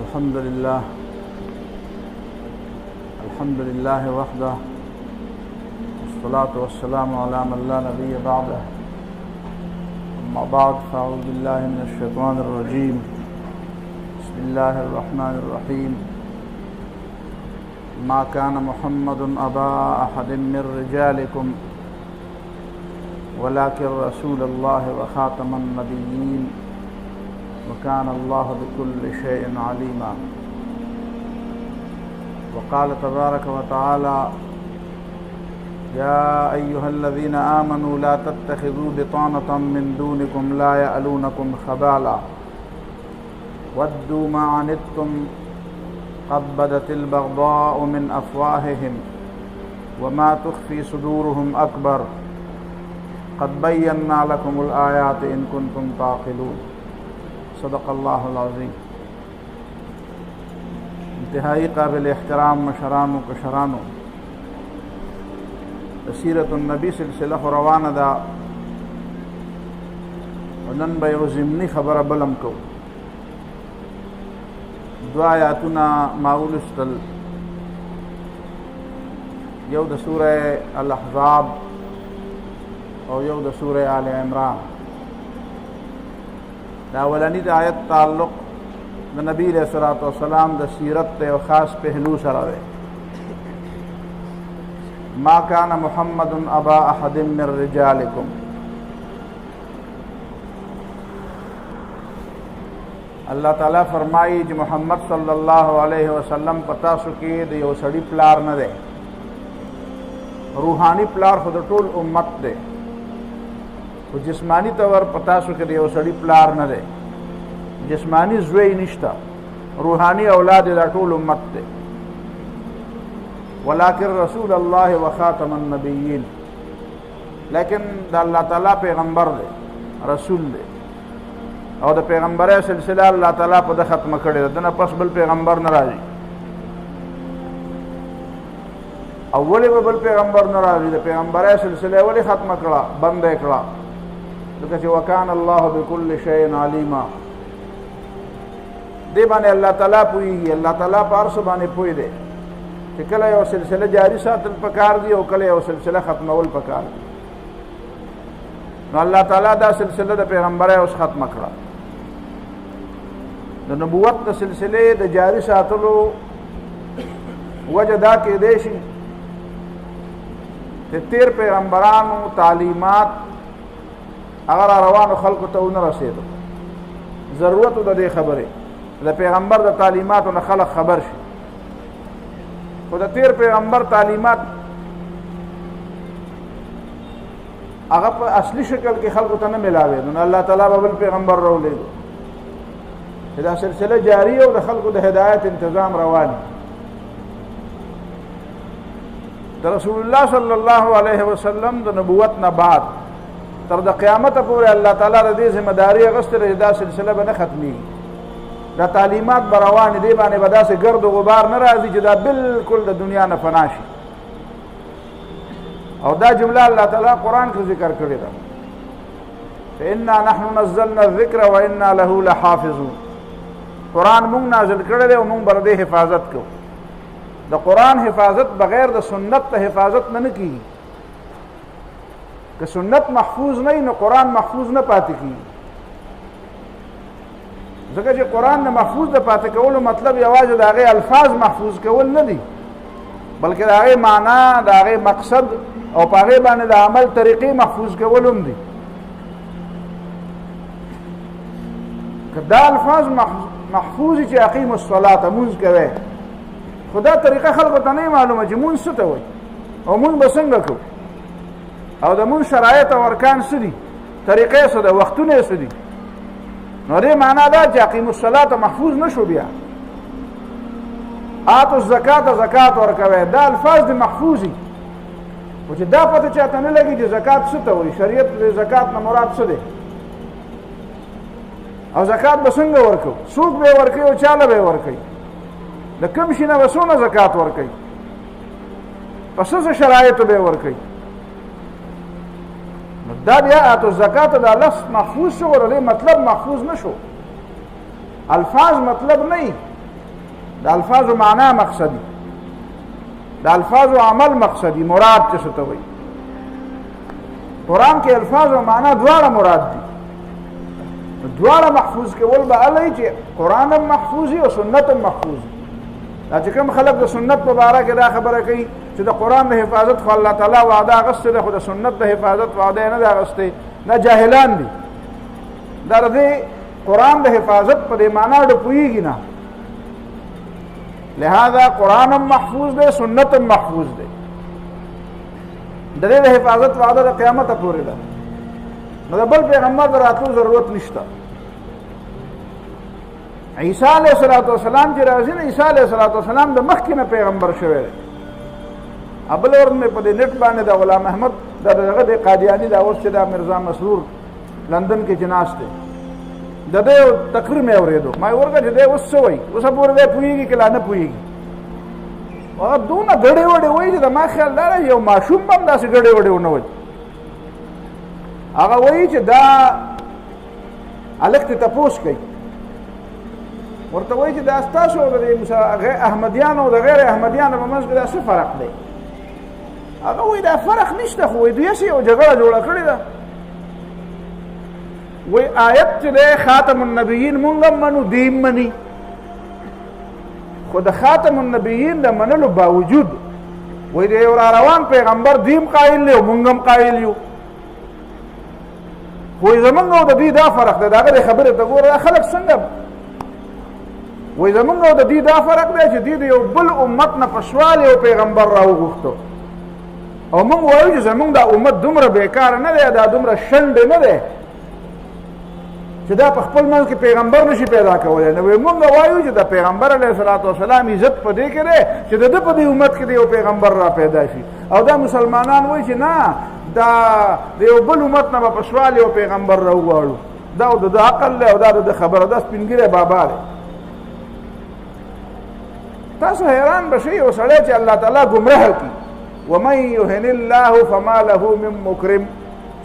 अल्हम्दुलिल्लाह वहदह वस्सलातु वस्सलामु अला मन ला नबिय्य बअदह अम्मा बाद फ़अऊज़ु बिल्लाहि मिनश शैतानिर रजीम बिस्मिल्लाहिर रहमानिर रहीम मा कान मुहम्मदुन अबा अहदिम मिर रिजालिकुम वलाकिन रसूलुल्लाह व खातमन नबिय्यीन वकान अल्लाह बिकुल्लि शैइन अलीमा वक़ाल तबारक व तआला या अय्युहल्लज़ीना आमनू ला तत्तखिज़ू बितानतम मिन दूनिकुम ला यअलूनकुम खबाला वद्दू मा अनित्तुम क़द बदतिल बग़दाउ मिन अफ़वाहिहिम वमा तुख़फ़ी सुदूरुहुम अकबर क़द बय्यन्ना लकुमुल आयाति इन कुन्तुम ताक़िलून। सदक़ल्लाहुल अज़ीम। इंतहाई काबिल एहतराम मशरानो कशरानो सीरतुन नबी सिलसिला रवाना दा नन बे ज़िमनी खबर बलम को दो आयातुना माउलुस्तल यौ द सूरह अल अहज़ाब और यौ द सूरह आल इमरान। अवलनी आयत ताल्लुक़ द नबी अलैहिस्सलातु वस्सलाम द सीरत और ख़ास पहलू सरावे मा कान मुहम्मदुन अबा अहदिम मिर रिजालिकुम। अल्लाह ताला फरमाई जो मोहम्मद सल्लल्लाहु अलैहि वसल्लम पता सुके दे यो सड़ी प्लार न दे रूहानी प्लार खुद टोल उम्मत दे तो जिस्मानी तवर पता सुके दे यो सड़ी प्लार न दे जिस्मानी ज़ुई निश्ता रूहानी औलाद दा टोल उम्मत दे वलाकिन रसूल अल्लाह व खातमन नबिय्यीन लेकिन अल्लाह ताला पैगंबर दे रसूल दे और द पैगंबर सिलसिला अल्लाह ताला पर ख़त्म करे दना पस बल पैगंबर न राजी अव्वल बल पैगंबर न राजी द पैगंबर सिलसिला वली ख़त्म करा बंद करा तो कहे वकान अल्लाह बिकुल्लि शैइन अलीमा दे बाने अल्लाह ताला पुई अल्लाह ताला पारस बाने पुई दे कि कल यो सिलसिला जारी सातल पकार दी और कल यो सिलसिला ख़त्मवल पकार दी न अल्लाह ताला दा सिलसिला द पैगंबर उस ख़त्म करा द नबूवत द सिलसिले द जारी सातलो वजदा के देशी तेर पैगंबरानो तालीमात अगर रवान खल्क तो न रसेदो ज़रूरत द दे खबरे द पैगंबर द तालीमात न खलक खबर शी खुद तेर पैगंबर तालीमात अगर असली शक्ल के खल्क तो न मिलावे न अल्लाह ताला बबल पैगंबर रो ले दो इदा सिलसिला जारी और खल्क द हिदायत इंतजाम रवानी द रसूलुल्लाह सल्लल्लाहु अलैहि वसल्लम द नबूवत न बाद तर द क़यामत पूरे अल्लाह ताला रदी जिम्मेदारी अगस्त रदा सिलसिला बन खत्मी द तालीमात बरवान दे बाने बदा से गर्द गुबार न राजी जदा बिल्कुल द दुनिया न फनाशी और दा जुमला अल्लाह ताला कुरान का जिक्र करे दा इन्ना नहनु नज़्ज़लना ज़िक्र व इन्ना लहू लहाफ़िज़ून कुरान मुंग नाज़िल करे दे मुंग बरदे हिफाजत को द कुरान हिफाजत बगैर द सुन्नत हिफाजत न की कि सुन्नत महफूज नहीं न कुरान महफूज न पाती की जगह जो कुरान ने महफूज न पाते कवल मतलब आवाज दागे अल्फाज महफूज कवल न दी बल्कि दागे माना दागे मकसद और पागे बाने दा अमल तरीक़े महफूज कवल दी दा अल्फाज महफूज चे अक़ीमुस्सलात मुंज कवे खुदा तरीक़ा खल्क़ तो नहीं मालूम है मुंज से तो और मुंज बसंग को और द मुंज शरायत और अरकान सदी तरीक़े से द वक्तुने सदी नौरे माना दा अक़ीमुस्सलात महफूज न शो बिया आतो ज़कात ज़कात और कवे दा अल्फाज द महफूजी मुझे दा पता चाहता नहीं लगी जो ज़कात से तो शरीयत ज़कात न मुराद से दे और ज़कात बसंग वर्को सूक बे वर्के और चाल बे वर्के द कम शिना वसोना ज़कात वर्के पस से शरायत बे वर्के दा बिया तो ज़कात दा लफ्ज़ महफूज शो और मतलब महफूज न शो अल्फाज मतलब नहीं د الفاظو معنا مقصدي، د الفاظو عمل مقصدي. مراد څه ته وایي؟ قرآن کې الفاظ او معنا دواړه مراد دي. دواړه محفوظ کول به هلئ چې قرآن هم محفوظ وي او سنت هم محفوظ وي. دا چې کوم خلک د سنت په باره کې دا خبره کوي چې د قرآن د حفاظت خو الله تعالی وعده اخیستې ده، خو د سنت د حفاظت وعده یې نه ده اخیستې، دا جاهلان دي. دا د دې قرآن د حفاظت په دې معنا ډېر پوهېږي نه. لہذا قرآن هم محفوظ دی، سنت هم محفوظ دی. د دې د حفاظت وعده د قیامته پورې ده. نو د بل پیغمبر د راتلو ضرورت نشته. عیسی علیه السلام چې راځي نه، عیسی علیه السلام د مخکې نه پیغمبر شوی دی. بل ور مې په دې نېټ باندې د غلام احمد دغه د قادیاني دا اوس چې دا مرزا مسرور لندن کې چې ناست دی، د دې تقریر مې اورېدو. ما ورته چې دی اوس څه وایي، اوس پورې دی پوهېږي که لا نه پوهېږي. هغه دونه ګډې وډې وایي چې د ما خیال دا یو ماشوم به هم داسې ګډې وډې ونه وایي. هغه وایي چې دا هلک ته تپوس کوي، ورته وایي چې دا ستاسو او د احمدیانو او د غیر احمدیانو په منځ کې دا څه فرق دی؟ هغه وایي دا فرق نشته، خو وایي دوی هسې یو جګړه جوړه کړې ده. وایي آیت چې دی خاتم النبیین مونږ هم منو، دی هم مني، خو د خاتم النبیین د منلو باوجود وایي د یو راروان پیغمبر دی هم قایل دی او مونږ هم قایل یو. خو زمونږ او د دوی دا فرق دی. د هغه د خبرې ته ګوره دا خلک څنګه وایي زمونږ او د دوی دا فرق دی چې دوی د یو بل امت نه په سوال یو پیغمبر راوغوښتو، او مونږ وایو چې زمونږ دا امت دومره بیکاره نه دی، دا دومره شنډ نه دی چې دا په خپل منځ کې پیغمبر نشي پیدا کولی. نو مونږ وایو چې د پیغمبر علیه السلام عزت په دې کې دی چې د ده په دې امت کې د یو پیغمبر را پیدا شي. او دا مسلمانان وایي چې نه، دا د یو بل امت نه به په سوال یو پیغمبر راوغواړو. دا د عقل دی او دا د خبره، دا سپینګیری بابا دی. تاسو حیران به شئ یو سړی چې الله تعالی ګمراه کړي، ومن یهن الله فما له من مکرم،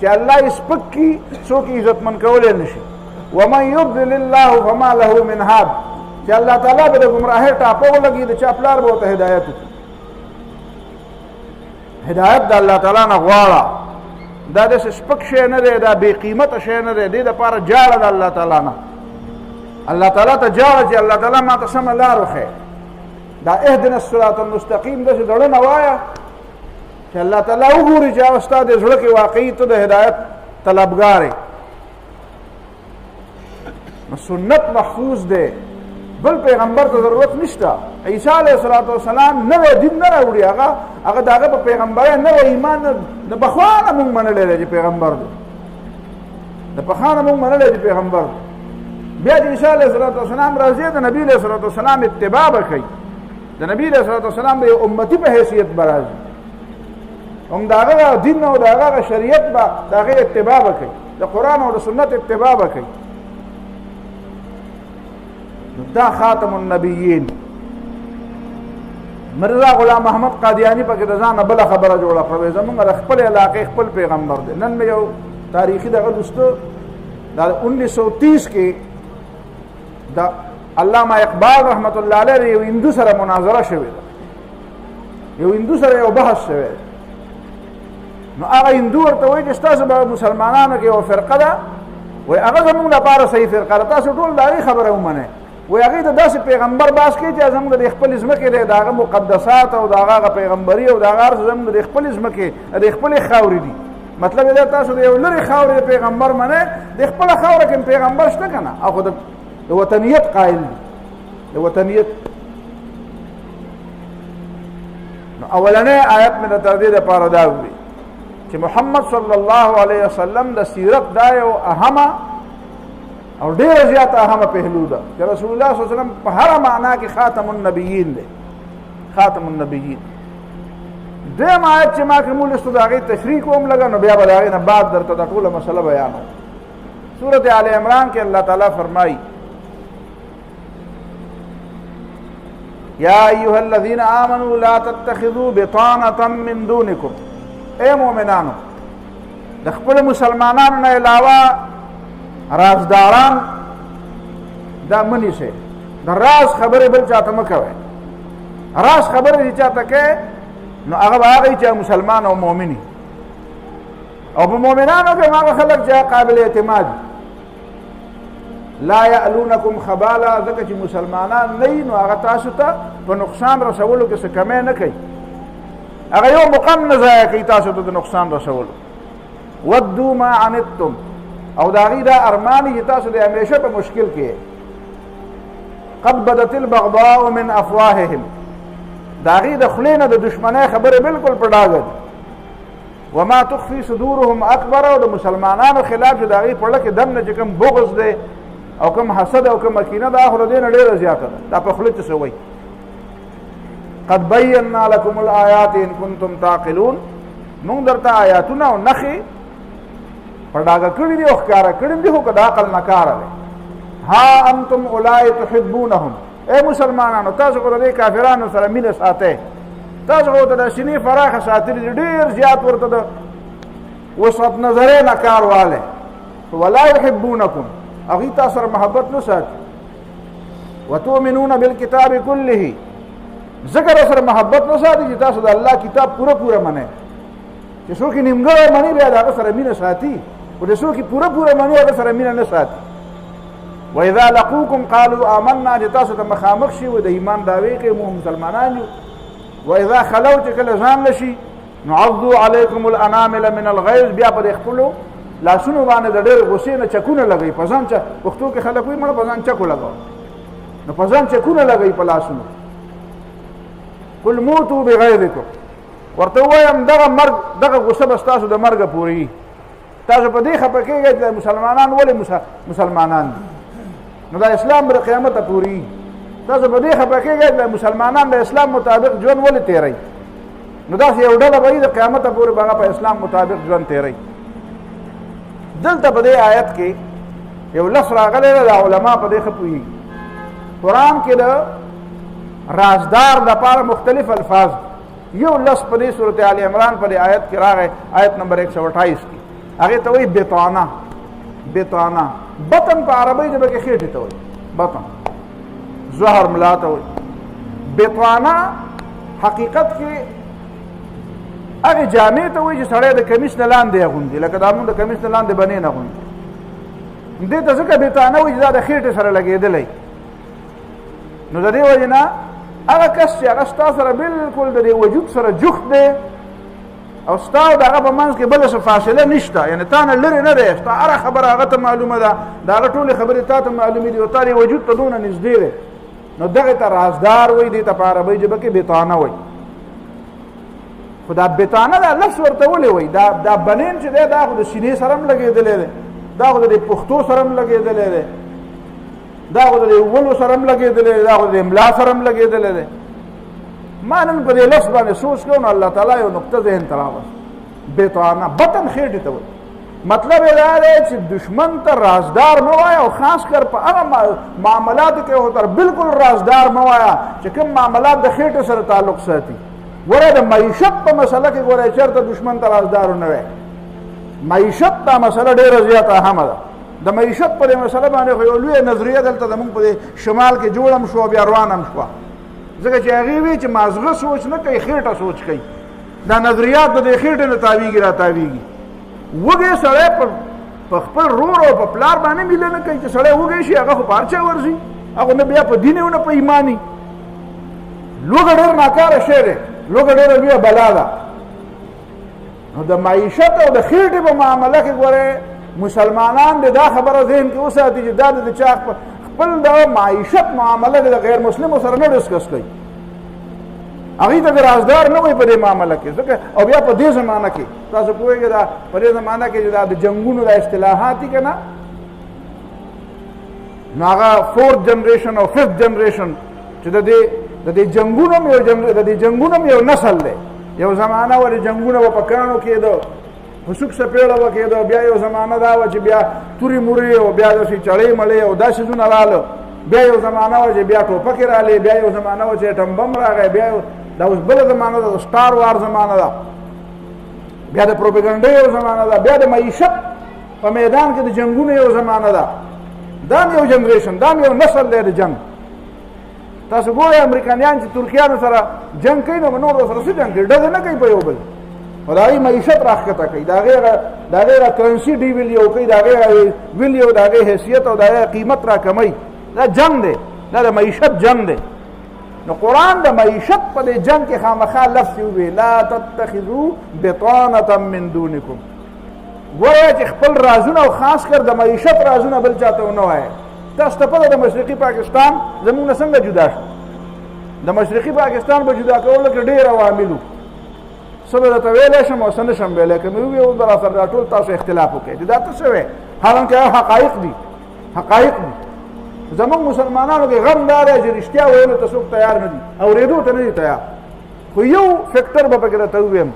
چې الله یې سپک کړي څوک یې عزتمن کولی نه شي. ومن یضلل الله فما له من هاد، چې الله تعالی به د ګمراهۍ ټاپه ولګي، د چا پلار به ورته هدایت وکړي. هدایت د الله تعالی نه غواړه. دا داسې سپک شی نه دی، دا بې قیمته شی نه دی. دې دپاره جاړه د الله تعالی نه، الله تعالی ته جاړه چې الله تعالی ما ته سمه لار وښیه. دا اهدنا الصراط المستقیم داسې زړه نه وایه چې الله تعالی وګوري چې هغه ستا د زړه کې واقعي ته د هدایت طلبګار یې. نو سنت محفوظ دی، بل پیغمبر ته ضرورت نشته. عیسی علیه السلام نوی دین نه راوړي، هغه د هغه په پیغمبرۍ نوی ایمان د پخوا نه مونږ منلی دی چې پیغمبر دی، د پخوا نه مونږ منلی دی پیغمبر دی. بیا چې عیسی علیه السلام راځي د نبي علیه السلام اتباع به کوي، د نبی علیه السلام د یو امتي په حیثیت به راځي، هم د هغه دین او د هغه شریعت به د هغې اتباع به کوي، د قرآن او د سنت اتباع به کوي. دا خاتم النبیین. مرزا غلام احمد قادیانی پکې د ځانه بله خبره جوړه کړې، زمونږ د خپل علاقې خپل پیغمبر دی. نن مې یو تاریخي دغه لوسته، دا 1930 کې د علامه اقبال رحمت الله علیه یو هندو سره مناظره شوې ده، یو هندو سره یو بحث شوی دی. نو هغه هندو ورته وایي چې ستاسو به مسلمانانو کې یو فرقه ده، وایي هغه زمونږ لپاره صحیح فرقه ده، تاسو ټول د هغې خبره ومنئ. وایي هغې د داسې پیغمبر باس کوي چې زموږ د خپلې ځمکې دی، د هغه مقدسات او د هغه پیغمبري او د هغه هر څه زموږ د خپلې ځمکې د خپلې خاورې دي. مطلب یې دا تاسو د یو لرې خاورې پیغمبر منئ، د خپله خاوره کې پیغمبر شته که نه، او خو د وطنیت قائل دي، د وطنیت. نو اولنی آیت مې د تر دې دپاره دا ووي چې محمد صلی الله علیه وسلم د سیرت دا یو اهمه او ډیره زیاته اهمه پهلو ده چې رسول الله صلی الله علیه وسلم په هره معنا کې خاتم النبیین دی، خاتم النبیین. دویم آیت چې ما کوم ولستو د هغې تشریح کوم لږه، نو بیا به د هغې نه بعد درته دا ټوله مسله بیانوم. سورت آل عمران کې الله تعالی فرمایي یا ایها الذین آمنوا لا تتخذوا بطانة من دونکم، اے مومنانو د خپل مسلمانانو نه علاوه رازداران دا منی شي، د راز خبرې بل چاته مه کوئ. راز خبرې چې چاته کوې نو هغه به هغه چې مسلمان او مؤمن او په مؤمنانو کې هغه خلک چې قابل اعتماد لا یعلونکم خبالا، ځکه چې مسلمانان نه وي نو هغه تاسو ته په نقصان رسولو کې څه کمی نه کوي، هغه یو مقام نه ضایع کوي تاسو ته د نقصان رسولو. ودو ما عنتم، او د هغې دا ارماني چې تاسو د همیشه په مشکل کې قد بدت البغضاء من افواههم، د هغې د خولې نه د دشمنۍ خبرې بالکل په ډاګه دي. وما تخفي صدورهم اکبر، او د مسلمانانو خلاف چې د هغې په زړه کې دننه چې کوم بغض دی او کوم حسد او کوم کینه ده هغه د دې نه ډېره زیاته ده. دا په خوله څه وایي قد بینا لکم الآیات ان کنتم تعقلون، موږ درته آیاتونه او نښې په ډاګه کړي دي او ښکاره کړي دي، خو که د عقل نه کار دی. ها انتم اولئک تحبونهم، اے مسلمانانو تاسو خو د دې کافرانو سره مینه ساتئ، تاسو خو ته د سینې فراخه ساتلي دي، ډېر زیات ورته د وسعت نظرۍ نه کار والی، ولا یحبونکم، هغوی تاسو سره محبت نه ساتي. وتؤمنون بالکتاب کله، ذکر سره محبت نه ساتي چې تاسو د الله کتاب پوره پوره منئ. چې څوک یې نیمګړی مني بیا د هغه سره مینه ساتي، خو د څوک یې پوره پوره مني هغه سره مینه نه ساتي. واذا لقوکم قالوا آمنا، چې تاسو ته مخامخ شي و د ایمان دعوې کوي موږ مسلمانان یو. واذا خلو، چې کله ځان لشي نو عضوا علیکم الانامل من الغیظ، بیا په خپلو لاسونو باندې د ډېر غصې نه چکونه لګوي. په ځان پښتو کې خلک وایي مړه په ځان چکو لګوه، نو په ځان چکونه لګوي په لاسونو. قل موتوا بغیظکم، ورته ووایم دغه مرګ دغه غصه به ستاسو د مرګه پورې وي. تاسو په دې خفه کېږئ چې مسلمانان ولې مسلمانان دي، نو دا اسلام به قیامته پورې وي. تاسو په دې خفه کېږئ چې مسلمانان د اسلام مطابق ژوند ولې تېروي، نو داسې یو ډله به وي د قیامته پورې به هغه په اسلام مطابق ژوند تېروي. دلته په دې آیت کې یو لفظ راغلی دی، د علما په دې ښه پوهېږي. قرآن کې د رازدار دپاره مختلف الفاظ، یو لفظ په دې صورت آل عمران په دې آیت کې راغی، آیت نمبر 128 کې هغې ته وایي بطانه. بطانه بطن په عربۍ ژبه کې خېټې ته وایي، بطن زهر ملا ته وایي. بطانه حقیقت کې هغې جامې ته وایي چې سړی د کمیس نه لاندې اغوندي، لکه دا مونږ د کمیس نه لاندې بنې نه اغوندي. دې ته ځکه بطانه وایي چې دا د خېټې سره لګېدلی. نو د دې وجې نه هغه کس چې هغه ستا سره بلکل د دې وجود سره جوخت دی او ستا او د هغه په منځ کې بله څه فاصله نشته، یعنې تا نه لرې نه دی، ستا هره خبره هغه ته معلومه ده، د هغه ټولې خبرې تا ته معلومې دي او تا دې وجود ته دونه نږدې دی، نو دغې ته رازدار وایي، دې ته په عربۍ ژبه کې بطانه وایي. خو دا بطانه دا لفظ ورته ولې وایي؟ دا بنین چې دی دا خو د سینې سره هم لګېدلی دی، دا خو د دې پښتو سره هم لګېدلی دی، دا خو د ولو سره هم لګېدلی دی، دا خو د املا سره هم لګېدلی دی. ما نن په دې لفظ باندې سوچ کوم نو الله تعالی یو نقطه ذهن ته راوست، بطانه بطن خېټې ته وایي. مطلب یې دا دی چې دشمن ته رازدار مه وایه، او خاص کر په هغه معاملاتو کې خو تر بالکل رازدار مه وایه چې کوم معاملات د خېټې سره تعلق ساتي. ګوره د معیشت په مسله کې ګوره چېرته دشمن ته رازدار نه وایي. معیشت دا مسله ډېره زیاته اهمه ده. د معیشت په دې مسله باندې خو یو لویه نظریه دلته زمونږ په دې شمال کې جوړ هم شوه، بیا روان هم شوه، ځکه چې هغې وایي چې مازغه سوچ نه کوي، خېټه سوچ کوي. دا نظریات د دې خېټې نه تاویږي را تاویږي. وږی سړی په خپل رور او په پلار باندې میله نه کوي چې سړی وږی شي، هغه خو په هر چا ورځي، هغه نه بیا په دین او نه په ایماني. لوږه ډېر ناکاره شی دی، لوږه ډېره لویه بلا ده. نو د معیشت او د خېټې په معامله کې ګورې مسلمانان د دا خبره ذهن کې وساتي چې دا د چا خپل د معیشت معامله د غیر مسلمو سره نه ډسکس کوي، هغې ته د رازدار نه وایي په دې معامله کې. ځکه او بیا په دې زمانه کې تاسو پوهېږئ دا په دې زمانه کې چې دا د جنګونو دا اصطلاحات دي که نه، نو هغه 4th جنریشن او 5th جنریشن چې د دې جنګونو هم یو نسل دی. یو زمانه ولې جنګونه به په کاڼو کېده، په سوک سپېړه به کېده، بیا یو زمانه دا وه چې بیا تورې مورې او بیا داسې چړې مړې او دا څیزونه راله، بیا یو زمانه وه چې بیا ټوپکې رالې، بیا یو زمانه وه چې اټم بم راغی، بیا دا اوس بله زمانه ده، د سټار وار زمانه ده، بیا د پروپیګنډۍ یو زمانه ده، بیا د معیشت په میدان کې د جنګونو یو زمانه ده. دا یو جنریشن، دا یو نسل دی د جنګ. تاسو ګورئ امریکایان چې ترکیانو سره جنګ کوي نو نور سره څه جنګ کوي ډزې نه کوي په یو بل او د هغې معیشت راښکته کوي د هغې کرنسي ډیویلیو کوي د هغې ویلیو د هغې حیثیت او د هغې قیمت را کمی دا جنګ دی دا د معیشت جنګ دی نو قرآن د معیشت په دې جنګ کې خامخا لفظ ووی لا تتخذوا بطانة من دونکم ګوره چې خپل رازونه او خاص کر د معیشت رازونه بل چاته ونه وایه تاسو ته پته د مشرقي پاکستان زموږ نه څنګه جدا شو د مشرقي پاکستان به جدا کولو کې ډېر عوامل وو څه به درته ویلی شم او څه نه شم ویلی که مې ووایي اوس به راسره دا ټول تاسو اختلاف وکړئ چې دا ته څه وایې حالانکه حقایق دي حقایق دي زموږ مسلمانانو کې غم دا دی چې رښتیا ویلو ته څوک تیار نه دي اورېدو ته نه دي تیار خو یو فکټر به پکې درته ووایم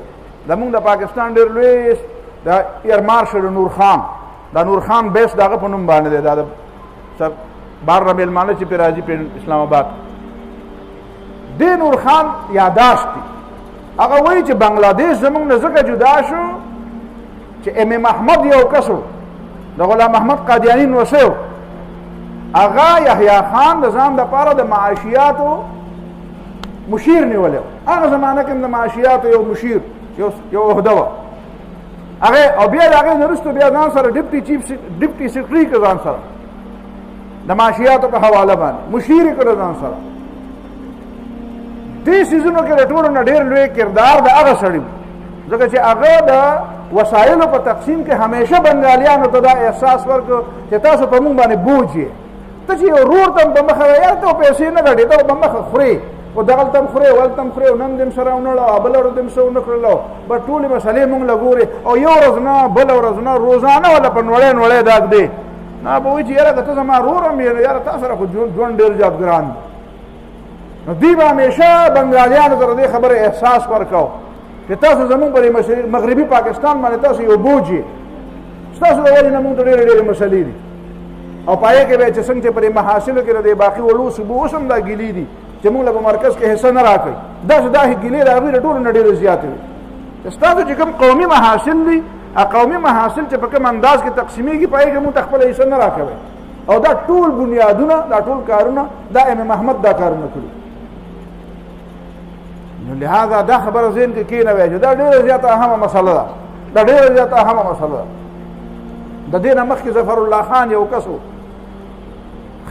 زموږ د پاکستان ډېر لوی د ایر مارشل نور خان دا نور خان بیس د هغه په نوم باندې دی دا د بار نه میلمانه چې پرې راځي په اسلام آباد دې نور خان یاداشت دي هغه وایي چې بنګلادیش زموږ نه ځکه جدا شو چې ام محمد یو کس و د غلام محمد قادیاني نوسی و هغه یحیی خان د ځان دپاره د معاشیاتو مشیر نیولی و هغه زمانه کې د معاشیاتو یو مشیر یو عهده وه هغه او بیا د هغې نه وروسته بیا ځان سره ډپټي سیکرټري کړه ځان سره د معاشیاتو په حواله باندې مشیر یې کړه ځان سره دې څیزونو کې د ټولو نه ډېر لوی کردار د هغه سړي و ځکه چې هغه د وسایلو په تقسیم کې همیشه بنګالیانو ته دا احساس ورکړ چې تاسو په موږ باندې بوج یې ته چې یو ورور ته هم په مخه یار ته پیسې نه ګټې ته په مخه خورې خو دغلته هم خورې ولته هم خورې او نن دې هم سره ونړه او بله ورځ دې هم څه ونه کړلو به ټولې مسلې موږ له ګورې او یو ورځ نه بله ورځ نه روزانه وله په نوړی نوړی داګ دی نه به وایي چې یاره که ته زما رور هم یې یاره تا سره خو ژوند ډېر زیات ګران دی نو دوی به همیشه بنګالیانو ته د دې خبرې احساس ورکو چې تاسو زموږ په مغربي پاکستان باندې تاسو یو بوج یې ستاسو د وجې نه موږ ته ډېرې ډېرې مسلې دي او په هغې کې به چې څنګه چې پرې محاصلو کې د دې باقي وړو صوبو اوس هم دا ګیلې دي چې موږ له په مرکز کې حصه نه راکوي داسې دا ګیلې د هغوی د ټولو نه ډېرې زیاتې وي چې ستاسو چې کوم قومي محاصل دي قومي محاصل چې په کوم انداز کې تقسیمېږي په هغې کې موږ ته خپله حصه نه راکوئ او دا ټول بنیادونه دا ټول کارونه دا ام محمد دا کارونه کړي نو لہذا دا خبره ذهن کې کېنوئ چې دا ډېره زیاته اهمه مسله ده دا ډېره زیاته اهمه مسله ده د دې نه مخکې ظفر الله خان یو کس و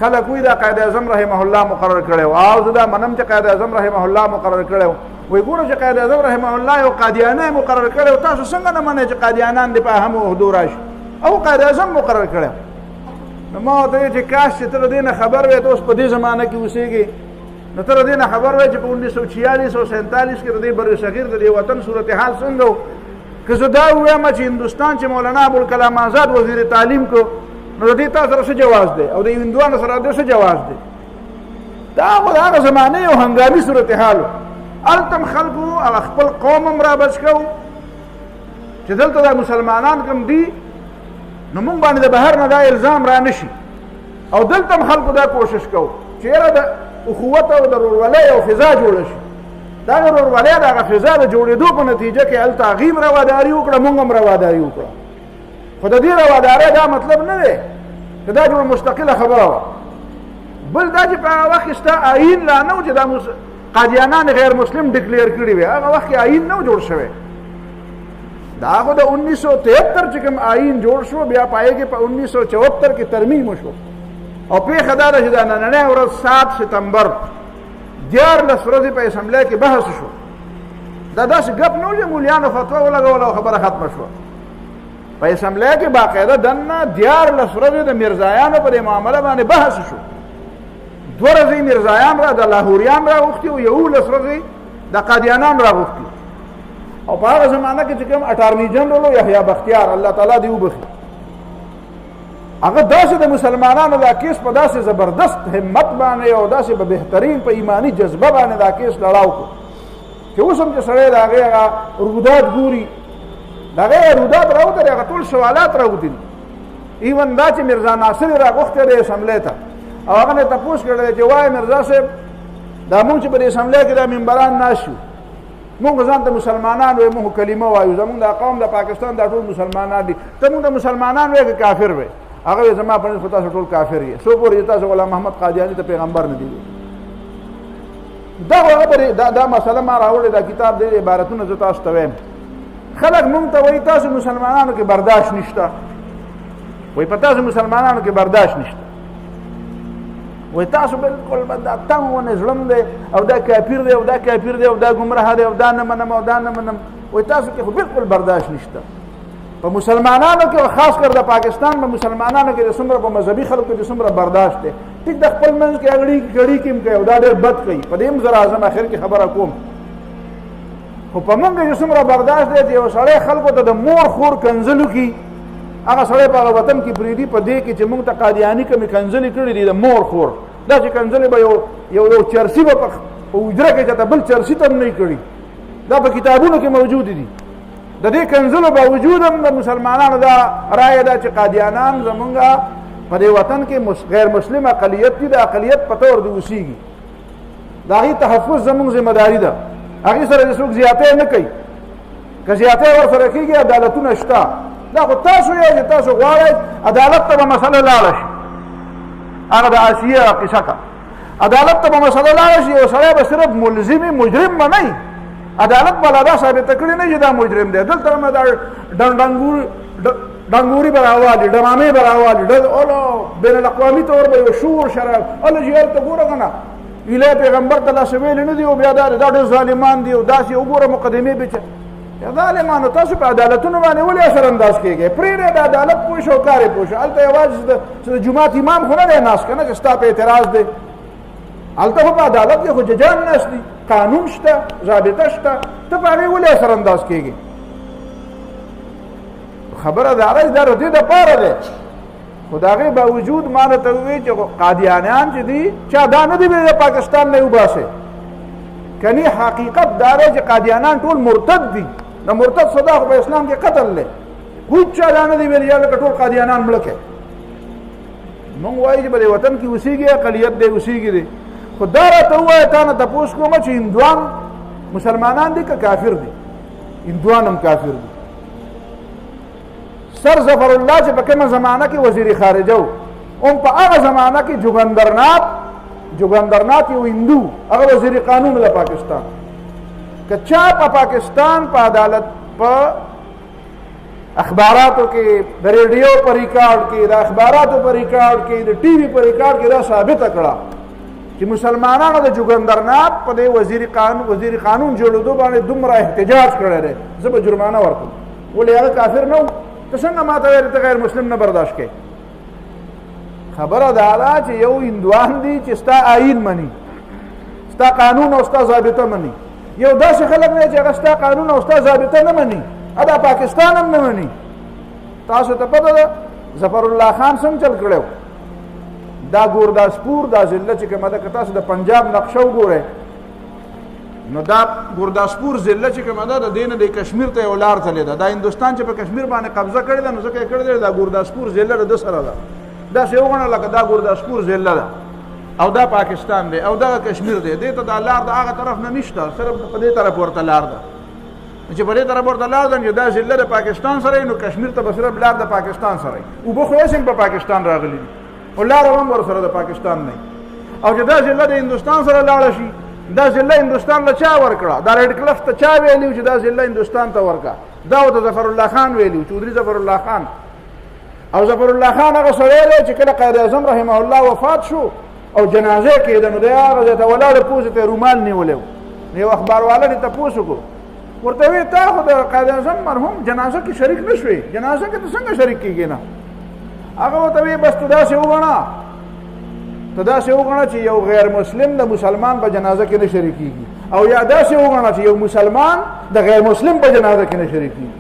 خلک وایي دا قائد اعظم رحمه الله مقرر کړی و او زه دا منم چې قائد اعظم رحمه الله مقرر کړی و وایي ګوره چې قائد اعظم رحمه الله یو قادیانی مقرر کړی و تاسو څنګه نه منئ چې قادیانان دې په اهمو عهدو راشي او قائد اعظم مقرر کړی نو ما ورته وایي چې کاش چې ته د دې نه خبر وې ته اوس په دې زمانه کې اوسېږې نو ته د دې نه خبر وای چې په 1946 او 47 کې د دې بر صغیر د دې وطن صورتحال څنګه و که زه دا ووایم چې هندوستان چې مولانا ابوالکلام آزاد وزیر تعلیم کو نو د دې تا سره څه جواز دی او د هندوانو سره د څه جواز دی دا خو د هغه زمانې یو هنګامي صورتحال و هلته هم خلکو او خپل قوم هم را بچ کوو چې دلته دا مسلمانان کوم دي نو موږ باندې د بهر نه دا الزام را نه شي او دلته هم خلکو دا کوشش کوو چې یاره د اخوت او د ورورولۍ او فضا جوړه شي دا د ورورولۍ د هغه فضا د جوړېدو په نتیجه کې هلته هغې هم رواداري وکړه موږ هم رواداري وکړه خو د دې روادارۍ دا مطلب نه دی که دا جوړه مستقله خبره وه بل دا چې په هغه وخت کې ستا آیین لا نه و چې دا قادیانان غیر مسلم ډکلیر کړي وي هغه وخت کې آیین نه و جوړ شوی دا خو د 1973 چې کوم آیین جوړ شو بیا په هغې کې په 1974 کې ترمیم وشو او پیښه دا ده چې دا نننۍ ورځ 7 سپتمبر 14 ورځې په اسمبلی کې بحث شو دا داسې ګپ نه و چې مولیانو فتوا ولګوله او خبره ختمه شوه په اسمبلی کې باقاعده دننه 14 ورځې د میرزایانو په دې معامله باندې بحث شو 2 ورځې میرزایان را د لاهوریان راغوښتي او 11 ورځې د قادیانان راغوښتي او په هغه زمانه کې چې کوم اټارني جنرال و یحیی بختیار الله تعالی دې وبخي هغه داسې د مسلمانانو دا کیس په داسې زبردست همت باندې او داسې په بهترین په ایمانی جذبه باندې دا کیس لړاو کړو چې اوس هم چې سړی د هغې هغه رودات ګوري د هغې رودات راوتلې هغه ټول سوالات راوتلي ایون دا چې میرزا ناصر یې راغوښتی دی اسمبلی ته او هغه نه یې تپوس کړی چې وایي میرزا صاحب دا مونږ چې په دې اسمبلی کې دا ممبران ناست یو مونږ ځان ته مسلمانان وایو مونږ کلمه وایو زمونږ دا قوم د پاکستان دا ټول مسلمانان دي ته مونږ د مسلمانان وایې که کافر وایې هغه زما په نسبت تاسو ټول کافر یې څو پورې تاسو غلام محمد قادیاني ته پیغمبر نه دی دا مسله ما راوړې دا کتاب د عبارتونه زه تاسو ته وایم خلک مونږ ته وایي تاسو مسلمانانو کې برداشت نشته وایي په تاسو مسلمانانو کې برداشت نشته وایي تاسو بالکل دا تنګ ونه زړم دی او دا کافر دی او دا کافر دی او دا ګمراه دی او دا نه منم او دا نه منم وایي تاسو کې خو بالکل برداشت نشته په مسلمانانو کې خاص کر د پاکستان په مسلمانانو کې د څومره په مذهبي خلکو کې څومره برداشت دی ټیک د خپل منځ کې اړیکې کې کوي او دا ډېر بد کوي په دې هم زه راځم اخر کې خبره کوم خو په موږ کې څومره برداشت دی چې یو سړی خلکو ته د مور خور کنځلو کې هغه سړی په هغه وطن کې پرېږدي په دې کې چې موږ ته قادیاني کومې کنځلې کړي دي د مور خور دا چې کنځلې به یو چرسي به په حجره کې چاته بل چرسي ته هم نه کړي دا په کتابونو کې موجود دي د دې کنځلو باوجود هم د مسلمانانو دا رایه ده چې قادیانان زمونږ په دې وطن کې غیر مسلم اقلیت دي د اقلیت په طور د اوسېږي د هغې تحفظ زمونږ ذمه داري ده هغې سره چې څوک زیاتی نه کوي که زیاتی ورسره کېږي عدالتونه شته دا خو تاسو یې چې تاسو غواړئ عدالت ته به مسله لاړه شي هغه د آسیې قصه که عدالت ته به مسله لاړه شي یو سړی به صرف ملزمي مجرم به نه عدالت والا دا ثابته کړې نه چې دا مجرم دی دلته مې دا ډنګوري به راوالي ډرامې به راوالي بین الاقوامي طور به یو شور شراب الله چې هلته ګوره که نه ایله پیغمبر ته داسې ویلي نه دي او بیا دا ډېر ظالمان دي او داسې وګوره مقدمې به یا ظالمانو تاسو په عدالتونو باندې ولې اثر انداز کېږئ پرېږدئ د عدالت پوه شو کار یې پوه شو هلته یوازې چې د جومات امام خو نه دی ناست که نه چې ستا په اعتراض دی هلته خو په عدالت کې خو ججان ناست دي قانون شته ضابطه شته ته په هغې ولې اثر انداز کېږي خبره د هغه دا د دې دپاره دی خو د هغې باوجود ما درته ووایي چې قادیانیان چې دي چا دا نه دي د پاکستان نه یې وباسئ کنی حقیقت دا دی چې قادیانان ټول مرتد دي د مرتد سزا خو په اسلام کې قتل دی هیڅ چا دا نه دي ویلي یا لکه ټول قادیانان مړه کړئ مونږ وایو چې په دې وطن کې اوسېږي اقلیت دی اوسېږي دی خو دا راته ووایه تا نه تپوس کومه چې هندوان مسلمانان دي که کافر دي هندوان هم کافر دي سر ظفر الله چې په کومه زمانه کې وزیر خارجه و هم په هغه زمانه کې جوګندرنات یو هندو هغه وزیر قانون د پاکستان که چا په پاکستان په عدالت په اخباراتو کې د ریډیو په ریکارډ کې د اخباراتو په ریکارډ کې د ټي وي په ریکارډ کې دا ثابته کړه چې مسلمانانو د جوګندرنات په دې وزیر قانون جوړېدو باندې دومره احتجاج کړی دی زه به جرمانه ورکړم ولې هغه کافر نه و ته څنګه ما ته ویلې ته غیر مسلم نه برداشت کوې خبره دا ده چې یو هندوان دي چې ستا آیین مني ستا قانون او ستا ضابطه مني یو داسې خلک دی چې هغه ستا قانون او ستا ضابطه نه مني دا پاکستان هم نه مني تاسو ته پته ده ظفر الله خان څنګه چل کړی دا ګورداسپور دا ضلع چې کومه ده که تاسو د پنجاب نقشه وګورئ نو دا ګورداسپور ضلع چې کومه ده د دې نه د کشمیر ته یو لار تللې ده دا هندوستان چې په کشمیر باندې قبضه کړې ده نو ځکه یې کړې ده دا ګورداسپور ضلع د ده سره ده داسې وګڼه لکه دا ګورداسپور ضلع ده او دا پاکستان دی او دغه کشمیر دی دې ته دا لار د هغه طرف نه نشته صرف په دې طرف ورته لار ده چې په دې طرف ورته لار ده چې دا ضلع د پاکستان سره نو کشمیر ته به صرف لار د پاکستان سره اوبه خو اوس هم په پاکستان راغلي دي او لار هم ورسره د پاکستان نه او چې دا ضلع د هندوستان سره لاړه شي دا ضلع هندوستان له چا ورکړه دا ریډ کلف ته چا ویلي چې دا ضلع هندوستان ته ورکړه دا ورته ظفر الله خان ویلي چودري ظفر الله خان او ظفر الله خان هغه سړی دی چې کله قائد اعظم رحمه الله وفات شو او جنازه کېده نو دی هغه ځای ته ولاړ پوزې ته رومال نیولی و نو یو اخبارواله دې تپوس وکړو ورته ویې تا خو د قائد اعظم مرحوم جنازه کې شریک نه شوې جنازه کې ته څنګه شریک کېږې نه هغه ورته ویې بس ته داسې وګڼه چې یو غیر مسلم د مسلمان په جنازه کې نه شریکېږي او یا داسې وګڼه چې یو مسلمان د غیر مسلم په جنازه کې نه شریکېږي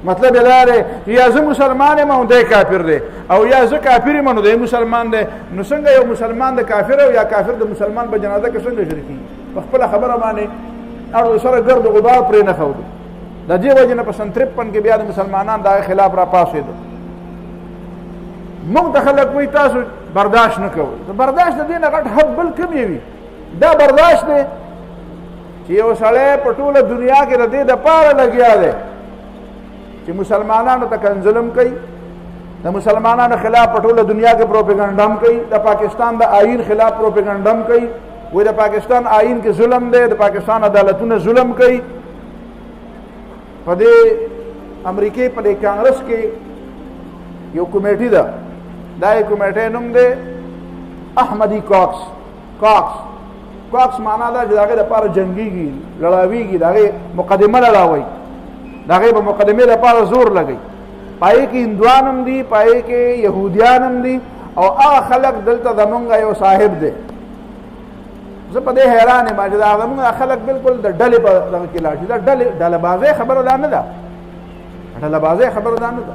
مطلب دا دی یا زه مسلمان یم او دی کافر دی او یا زه کافر یم نو دی مسلمان دی نو څنګه یو مسلمان د کافر او یا کافر د مسلمان په جنازه کې څنګه شریکېږي په خپله خبره باندې اړو سره ګرد غبار پرې نه ښودو د دې وجې نه په سن 53 کې بیا د مسلمانان د هغه خلاف را پاڅېدو موږ ته خلک وایي تاسو برداشت نه کوئ د برداشت د دې نه غټ حد بل کوم وي دا برداشت دی چې یو سړی په ټوله دنیا کې د دې دپاره لګیا دی چې مسلمانانو ته کنظلم کوي د مسلمانانو خلاف په ټوله دنیا کې پروپیګنډم کوي د پاکستان د آئین خلاف پروپیګنډم کوي وای د پاکستان آئین کې ظلم دی، د پاکستان عدالتونه ظلم کوي. په دې امریکې په دې کانګرس کې یو کمیټي ده، دا یې کمیټې نوم دی احمدي کاکس. کاکس معنا دا چې د هغې دپاره جنګېږي، لړاویږي، د هغې مقدمه لړاوئ، د هغې به مقدمې دپاره زور لګوي. پای کې هندوان هم دي، پای کې یهودیان هم دي، او هغه خلک دلته زمونږ یو صاحب دی. زه په دې حیران یم چې دا زمونږ خلک بالکل د ډلې په دغه کې لاړ شي. دا ډله بازۍ خبره دا نه ده، ډله بازۍ خبره دا نه ده.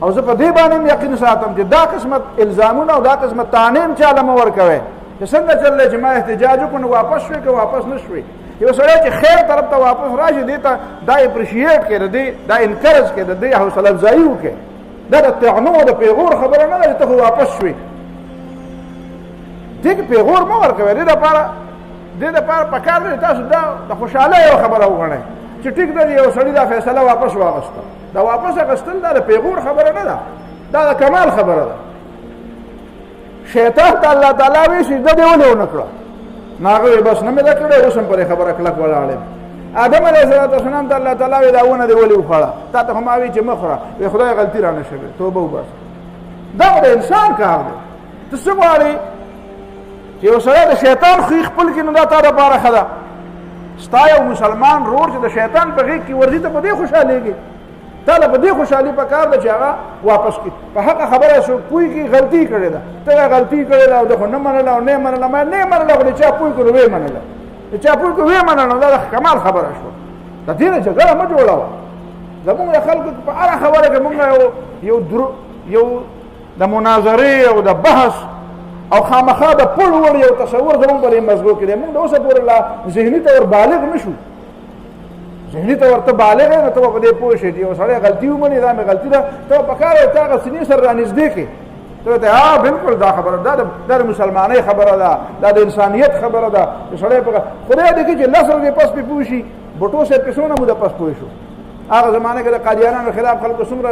او زه په دې باندې یقین ساتم چې دا قسمت الزامونه او دا قسمت طعنې هم چاله مه ورکوئ چې څنګه چل دی چې ما احتجاج وکړو نو واپس شوې که واپس نه شوې. یو سړی چې خیر طرف ته واپس راشي دې ته دا اپریشیټ کړي، دا انکرج کړي، د دې حوصله افزایي وکړي. دا د طعنو او د پیغور خبره نه ده چې ته خو واپس شوې. دې کې پیغور مه ورکوئ. دې دپاره پکار دی تاسو دا د خوشحالۍ یو خبره وګڼئ چې ټیک ده یو سړي دا فیصله واپس واغسته. دا واپس اخیستل دا د پیغور خبره نه ده، دا د کمال خبره ده. شیطان ته الله تعالی وایي سجده دې ولې ونه کړه؟ نو هغه وایي بس نه مې ده کړې، اوس هم پرې خبره کلک ولاړ یم. آدم علیه السلام ته الله تعالی وایي دا ونه دې ولې وخوړه؟ تا ته خو ما وایي چې مه خوره. وایي خدای غلطي رانه شوې، توبه وباسه. دا د انسان کار دی. ته څه غواړې چې یو سړی د شیطان خوی خپل کړي نو دا تا دپاره ښه ده. ستا یو مسلمان رور چې د شیطان په غېږ کې ورځي ته په دې خوشحالېږي. تا له په دې خوشحالي پکار ده چې هغه واپس کړي. په حقه خبره څوک پوه کړي غلطي کړې ده، ته غلطي کړې ده او ده خو نه منله او نه یې منله. ما نه یې منله خو د چا پوه کړو ویې منله، د چا پوه کړو ویې منله، دا د کمال خبره شوه. د دې نه جګړه مه جوړوه. زمونږ د خلکو په هره خبره کې مونږ یو د مناظرې او د بحث او خامخا د پړ وړ یو تصور زمونږ په دې مزغو کې دی. مونږ د اوسه پورې لا ذهني طور بالغ نه شو. ذهني طور ته بالغ یې نو ته به په دې پوه شې چې یو سړی غلطي ومني، دا مې غلطي ده، ته به پکار وي ته هغه سینې سره رانږدې کړې. ته ورته بالکل دا خبره دا د مسلمانۍ خبره ده، دا د انسانیت خبره ده. سړی په خدای دې کړي چې لس ورځې پس پې پوه شي. بوټو صاحب پې څومره موده پس پوه شو. هغه زمانه کې د قادیانانو خلاف خلکو څومره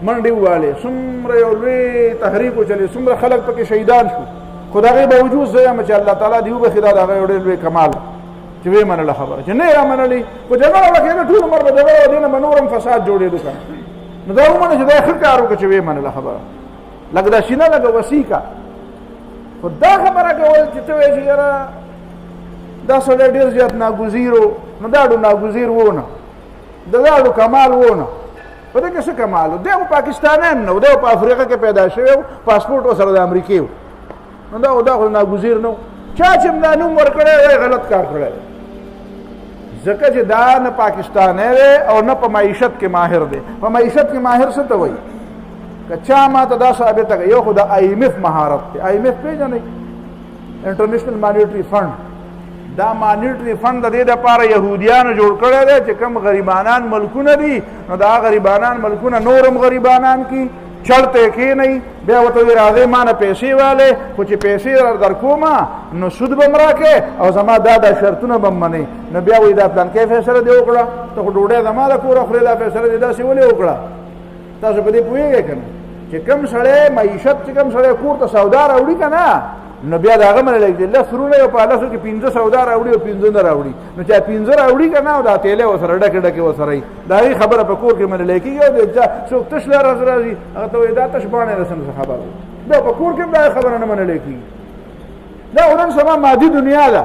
منډې ووالې، څومره یو لوی تحریک وچلې، څومره خلک پکې شهیدان شو. خو د هغې باوجود زه یم چې الله تعالی دې وبخي، دا د هغه یو ډېر لوی کمال چې ویې منله خبره، چې نه یې رامنلې. خو جګړه وکړېده ټول عمر به جګړه وه، دې نه به نور هم فساد جوړېدو که نه. نو دا ومنه چې دا یې ښه کار وکړه چې ویې منله خبره. لکه دا شینه لکه وسیع که. خو دا خبره کول چې ته وایې چې یاره دا سړی ډېر زیات ناګزیر و، نو دا ډو ناګزیر و نه، د دا ډو کمال و نه. په دې کې څه کمال و؟ دی خو پاکستانیان نه و، دی په افریقا کې پیدا شوی و، پاسپورټ ورسره د امریکې و. نو دا خو ناګزیر نه و. چا چې دا نوم ورکړی دی غلط کار کړی دی، ځکه چې دا نه پاکستانی دی او نه په معیشت کې ماهر دی. په معیشت کې ماهر څه ته وایي؟ که چا ما ته دا ثابته کړه، یو خو د IMF مهارت دی. IMF پېژنئ؟ انټرنیشنل مانیټري فنډ. دا مانیټري فنډ د دې دپاره یهودیانو جوړ کړی دی چې کوم غریبانان ملکونه دي نو دا غریبانان ملکونه نورم غریبانان کی چړته کېنئ، بیا ورته وایي راځئ ما نه پیسې والې، خو چې پیسې در کومه نو سود به م راکې او زما دا شرطونه به م منئ. نو بیا وایي دا پلانکۍ فیصله دې وکړه، ته خو ډوډۍ زما د کوره خورې، دا فیصله دې داسې ولې وکړه؟ تاسو په دې پوهېږئ که نه چې کوم سړی معیشت چې کوم سړی کور ته سودا راوړي که نه نو بیا د هغه منلی دی لس ورونه یو په لسو کې 15 سودا راوړي او 15 نه راوړي. نو چې 15 راوړي که نه او دا تیلی ورسره ډکې ډکې ورسره وي، د هغې خبره په کور کې منلی کېږي. او څوک تش لرز راځي هغه ته وایي دا تش باڼې رسم څه خبره ده، بیا په کور کې هم دا خبره نه منلی کېږي. دا نن سبا مادي دنیا ده.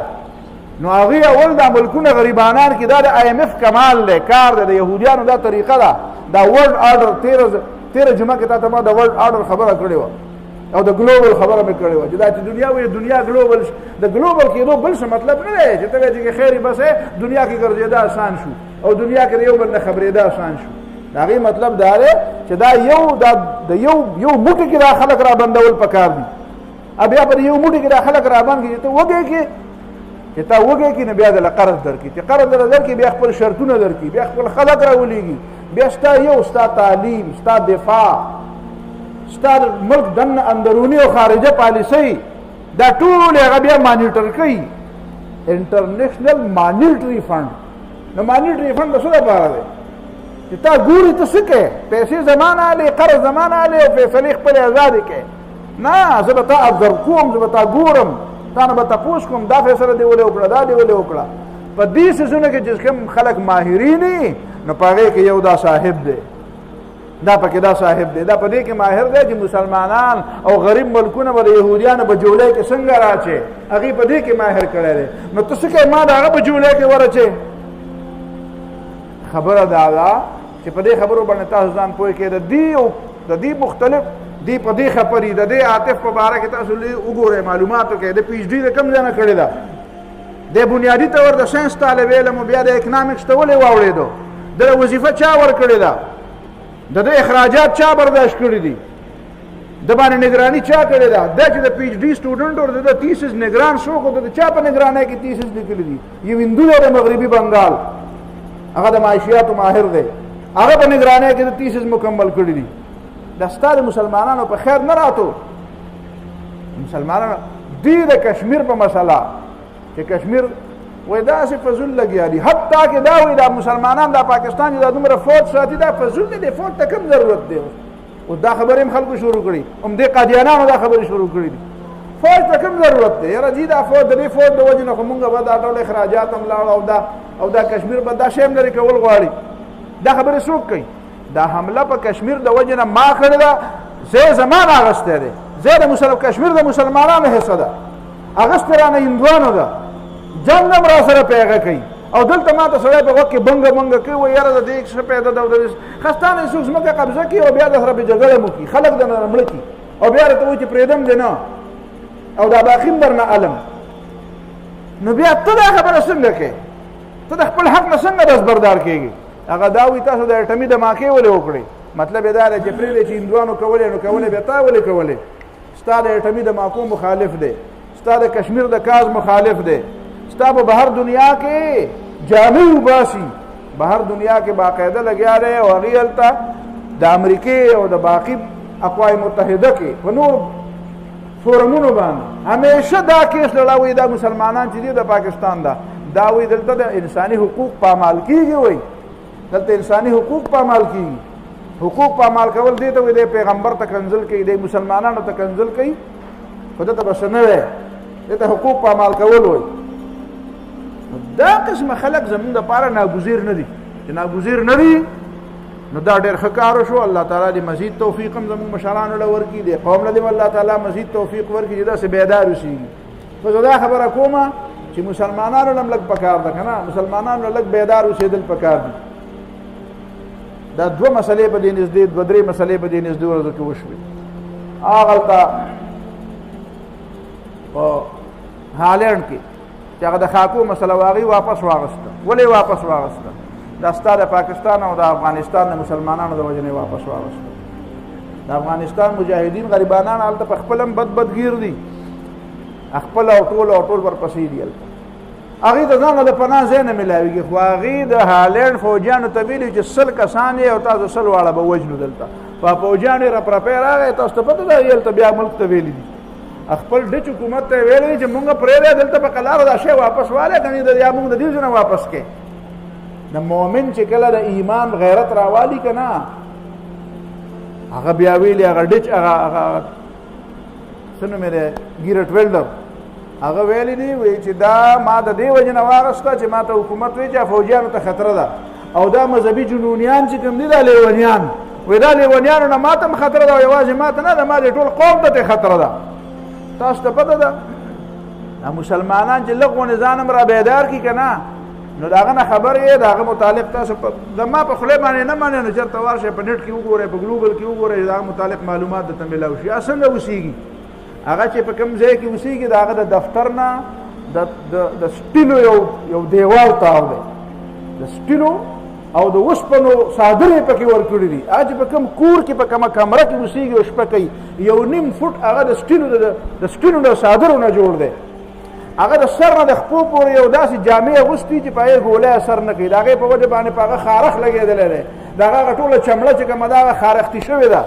نو هغې اول دا ملکونه غریبانان کې دا د IMF کمال دی، کار دی، د یهودیانو دا طریقه ده. دا ورلډ آرډر 13 جمعه کې تا ته ما د ورلډ آرډر خبره کړې وه او د ګلوبل خبره مې کړې وه چې دا چې دنیا وایي دنیا ګلوبل. د ګلوبل کېدو بل څه مطلب نه دی چې ته وایې چې خیر بس دنیا کې ګرځېده آسان شو او دنیا کې د یو بل نه خبرېده آسان شو. د هغې مطلب دا دی چې دا د یو موټي کې دا خلک را بندول پکار دي. بیا په یو موټي کې دا خلک را بند کړي چې ته وږی کې چې تا وږی کې نو بیا دله قرض درکړي، چې قرض دله درکړي بیا خپل شرطونه درکړي، بیا خپل خلک راولېږي، بیا ستا تعلیم، ستا دفاع، ستا ملک دننه اندروني او خارجه پالیسۍ دا ټول هغه بیا مانیټر کوي. انټرنیشنل مانیټري فنډ. نو مانیټري فنډ د څه دپاره دی؟ چې تا ګوري ته څه کوې؟ پیسې زمان هلې، قرض زمان هلې او فیصلې خپلې ازادې کوې. نه، زه به تا ابزرو کوم، زه به تا ګورم تا نه به تپوس کوم دا فیصله دې ولې وکړه دا دې ولې وکړه په دې څیزونو کې چې کوم خلک ماهرین دي نو په هغې کې یو دا صاحب دی دا پکې دا صاحب دی دا په دې کې ماهر دی چې مسلمانان او غریب ملکونه به د یهودیانو په جولۍ کې څنګه راچې هغې په دې کې ماهر کړی دی نو ته څه کوې ما د هغه په جولۍ کې ورچې خبره دا ده چې په دې خبرو باندې تاسو ځان پوه کړئ د دې مختلف دی په دې خبرې د دې عاطف په باره کې تاسو وګورئ معلوماتو کې د پی ایچ ډي د کوم ځای نه کړې ده د بنیادي طور د ساینس طالب علم او بیا د اکنامکس ته ولې واوړېدو د وظیفه چا ورکړې ده د اخراجات چا برداشت کړي دي د باندې نگرانی چا کړې ده دا چې د پی ایچ ډي سټوډنټ او د تیسس نگران څوک د چا په نگرانی کې تیسس لیکلي دي یو هندو دی د مغربي بنګال هغه د معاشیاتو ماهر دی هغه په نگرانی کې د تیسس مکمل کړي دي دا ستاره مسلمانانو په خیر نه راتو مسلمانانو دی د کشمیر په مسله چې کشمیر وای داسې فضول لګیا دي حتی کې دا وایي دا مسلمانان دا پاکستان دا دومره فوج ساتي دا فضول دی فوج ته کوم ضرورت دی او دا خبرې هم خلکو شروع کړي هم دې قادیانانو دا خبرې شروع کړي دي فوج ته کوم ضرورت دی یاره جی دا فوج د دې فوج د وجې نه خو مونږ به دا ټول اخراجات هم لاړو او دا کشمیر به دا شی هم لرې کول غواړي دا خبرې څوک کوي دا حمله په کشمیر د وجې نه ما کړې ده زه زمان اغستی دی زه د کشمیر د مسلمانانو حصه ده اغستی رانه هندوانو ده جنګ هم را سره پیغه کوي او دلته ما ته سړی په وخت کې بنګه بنګه کوي وایي یاره د دې څه پیدا ده او د خستانه یې څوک ځمکه قبضه کوي او بیا د سره پې جګړه مو کوي خلک درنه مړه کړي او بیا راته وایي چې پرېږدم دې نه او دا باقي هم درنه علم نو بیا ته دا خبره څنګه کوې ته د خپل حق نه څنګه دستبردار کېږي هغه دا وایي تاسو د اټمي دماکې ولې وکړئ مطلب یې دا دی چې پرېږدی چې هندوانو کولې نو کولې بیا تا ولې کولې ستا د اټمي دماکو مخالف دی ستا د کشمیر د کاز مخالف دی ستا په بهر دنیا کې جامع وباسي بهر دنیا کې باقاعده لګیا دی او هغې هلته د امریکې او د باقي اقوام متحده کې په نور فورمونو باندې همیشه دا کیس لړاوي دا مسلمانان چې دي د پاکستان دا دا وایي دلته د انساني حقوق پامال کېږي وایي دلته انساني حقوق پامال کېږي حقوق پامال کول دی ته وایي دی پیغمبر ته کنزل کوي دی مسلمانانو ته کنزل کوي خو دته بس نه وی دته حقوق پامال کول وایي دا قسمه خلک زمونږ دپاره ناګزیر نه دي چې ناګزیر نه دي نو دا ډېر ښه کار وشو الله تعالی دې مزید توفیق هم زموږ مشرانو له ورکړي دې قوم له دې الله تعالی مزید توفیق ورکړي چې داسې بیدار اوسېږي خو زه دا خبره کومه چې مسلمانانو له هم لږ پکار ده که نه مسلمانانو له لږ بیدار اوسېدل پکار دي دا دوه مسلې په دې نږدې دوه درې مسلې په دې نږدې ورځو کې وشوې هغلته په هالینډ کې چې هغه د خاکو مسله واغې واپس واغسته ولې واپس واغسته دا ستا د پاکستان او د افغانستان د مسلمانانو د وجې نه واپس واغسته د افغانستان مجاهدین غریبانان هلته په خپل هم بدگیر دي خپل او ټول ورپسې دي هلته هغې ته ځان د پناه ځای نه میلاوېږي خو هغې د هالینډ فوجیانو ته ویلي چې 100 کسان یې او تاسو 100 واړه به وژنو دلته په فوجیان یې راپرپی راغی تاسو ته پته ده هلته بیا ملک ته ویلي دي خپل ډچ حکومت ته ویلي چې مونږ پرېږدی دلته په قلارو دا شی واپس والی کنې یا مونږ د دې ځای نه واپس کې د مؤمن چې کله د ایمان غیرت راوالي که نه هغه بیا ویلي هغه ډچ هغه څه نوم یې دی ګیرټ ویلډر هغه ویلی دی وایي چې دا ما د دې وجې نه واغسته چې ما ته حکومت وایي چې فوجیانو ته خطره ده او دا مذهبي جنونیان چې کوم دي دا لیونیان وایي دا لیونیانو نه ما ته هم خطره ده او یوازې ما ته نه ده ما دې ټول قوم ته خطره ده تاسو ته پته ده دا مسلمانان چې لږ غونې ځان هم را بیدار کړي که نه نو د هغه نه خبر یې د هغه متعلق تاسو زما په خولې باندې نه منئ نو چېرته ورشئ په نیټ کې وګورئ په ګلوبل کې وګورئ د هغه متعلق معلومات درته میلاو شي څنګه اوسېږي هغه چې په کوم ځای کې اوسېږي د هغه د دفتر نه د سپینو یو دیوال تاو دی د سپینو او د اوسپنو څادرې پکې ورکړي دي هغه چې په کوم کور کې په کومه کمره کې اوسېږي او شپه کوي 1.5 فوټ هغه د سپینو د څادرو نه جوړ دی هغه د سر نه د خپو پورې یو داسې جامې اغوستي چې په هغې ګولی اثر نه کوي د هغې په وجه باندې په هغه خارښ لګېدلی دی د هغه ټوله چمړه چې کومه ده هغه خارښتي شوې ده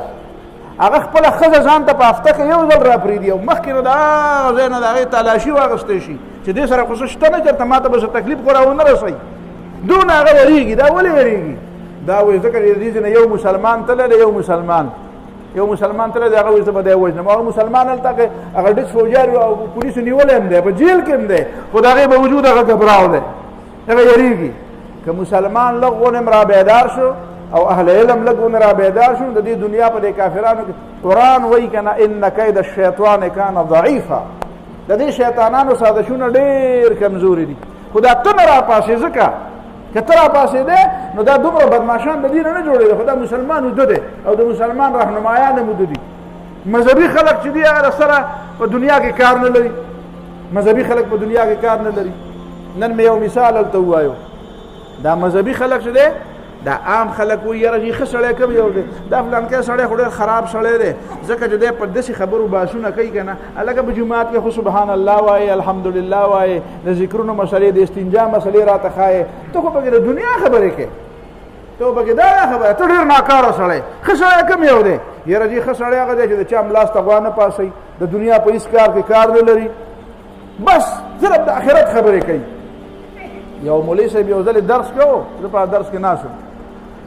هغه خپله ښځه ځان ته په هفته کې یو ځل را پرېږدي او مخکې نو د هغه ځای نه د هغې تلاشي واخیستی شي چې دې سره خو څه شته نه چېرته ما ته به څه تکلیف خو راونه رسوي دونه هغه یېرېږي دا ولې یېرېږي دا وایي ځکه د دې ځای نه یو مسلمان تللی دی یو مسلمان یو مسلمان تل دغه وځه بده وځنه او مسلمان هلته هغه ډیس فوجار او پولیس نیول هم دی په جیل کې هم دی خو دغه به وجود هغه غبراو دی هغه یریږي که مسلمان لغون را بیدار شو او اهل علم لغون را بیدار شو د دې دنیا په کافرانو کې قران وایي کنه ان کید الشیطان کان ضعیفا د دې شیطانانو سازشونه ډېر کمزوري دي خدا ته را پاسې ځکه کتره پاسې ده نو دا دومره بدمعشان د دین نه جوړي خدا مسلمان ودده او د مسلمان راهنمایان موددي مذهبي خلک چې دی هغه سره په دنیا کې کار نه لري مذهبي خلک په دنیا کې کار نه لري نن مې یو مثال ته وایو دا مذهبي خلک چې دی دا عام خلک وایي یاره چې ښه سړی کوم یو دی دا فلانکی سړی خو ډېر خراب سړی دی ځکه چې دی په داسې خبرو بحثونه کوي که نه هلکه په جومات کې خو سبحان الله وایي الحمدلله وایي د ذکرونو مسلې د استنجا مسلې راته ښایې ته خو پکې د دنیا خبرې کوې ته پکې دا خبره ته ډېر ناکاره سړی ښه سړی کوم یو دی یاره چې ښه سړی هغه دی چې د چا ملاس ته غوا نه پاسوي د دنیا په هېڅ کار کې کار نه لري بس صرف د آخرت خبرې کوي یو مولوي صاحب یو ځل درس کوو زه په درس کې ناست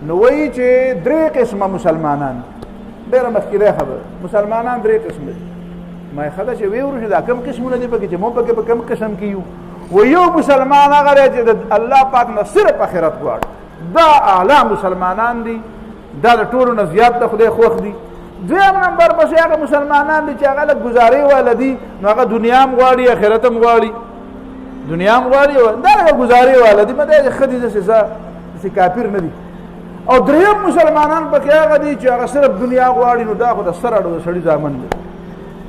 نو وایي چې درې قسمه مسلمانان ډېره مخکې خبره مسلمانان درې قسمه دي ما یې ښه ده چې ویې ورو چې دا کوم قسمونه دي پکې چې موږ پکې په کوم قسم کې یو و یو مسلمان هغه دی چې د الله پاک نه صرف آخرت غواړي دا اعلی مسلمانان دي دا د ټولو نه زیات د خدای خوښ دي دویم نمبر پسې هغه مسلمانان دي چې هغه لږ ګزارې واله دي نو هغه دنیا هم غواړي آخرت هم غواړي دنیا هم غواړي دا هغه ګزارې واله دي مده ښه دي داسې کافر نه دي او دریم مسلمانان پکې هغه دي چې هغه صرف دنیا غواړي نو دا خو د سر اړو د سړي زامن دی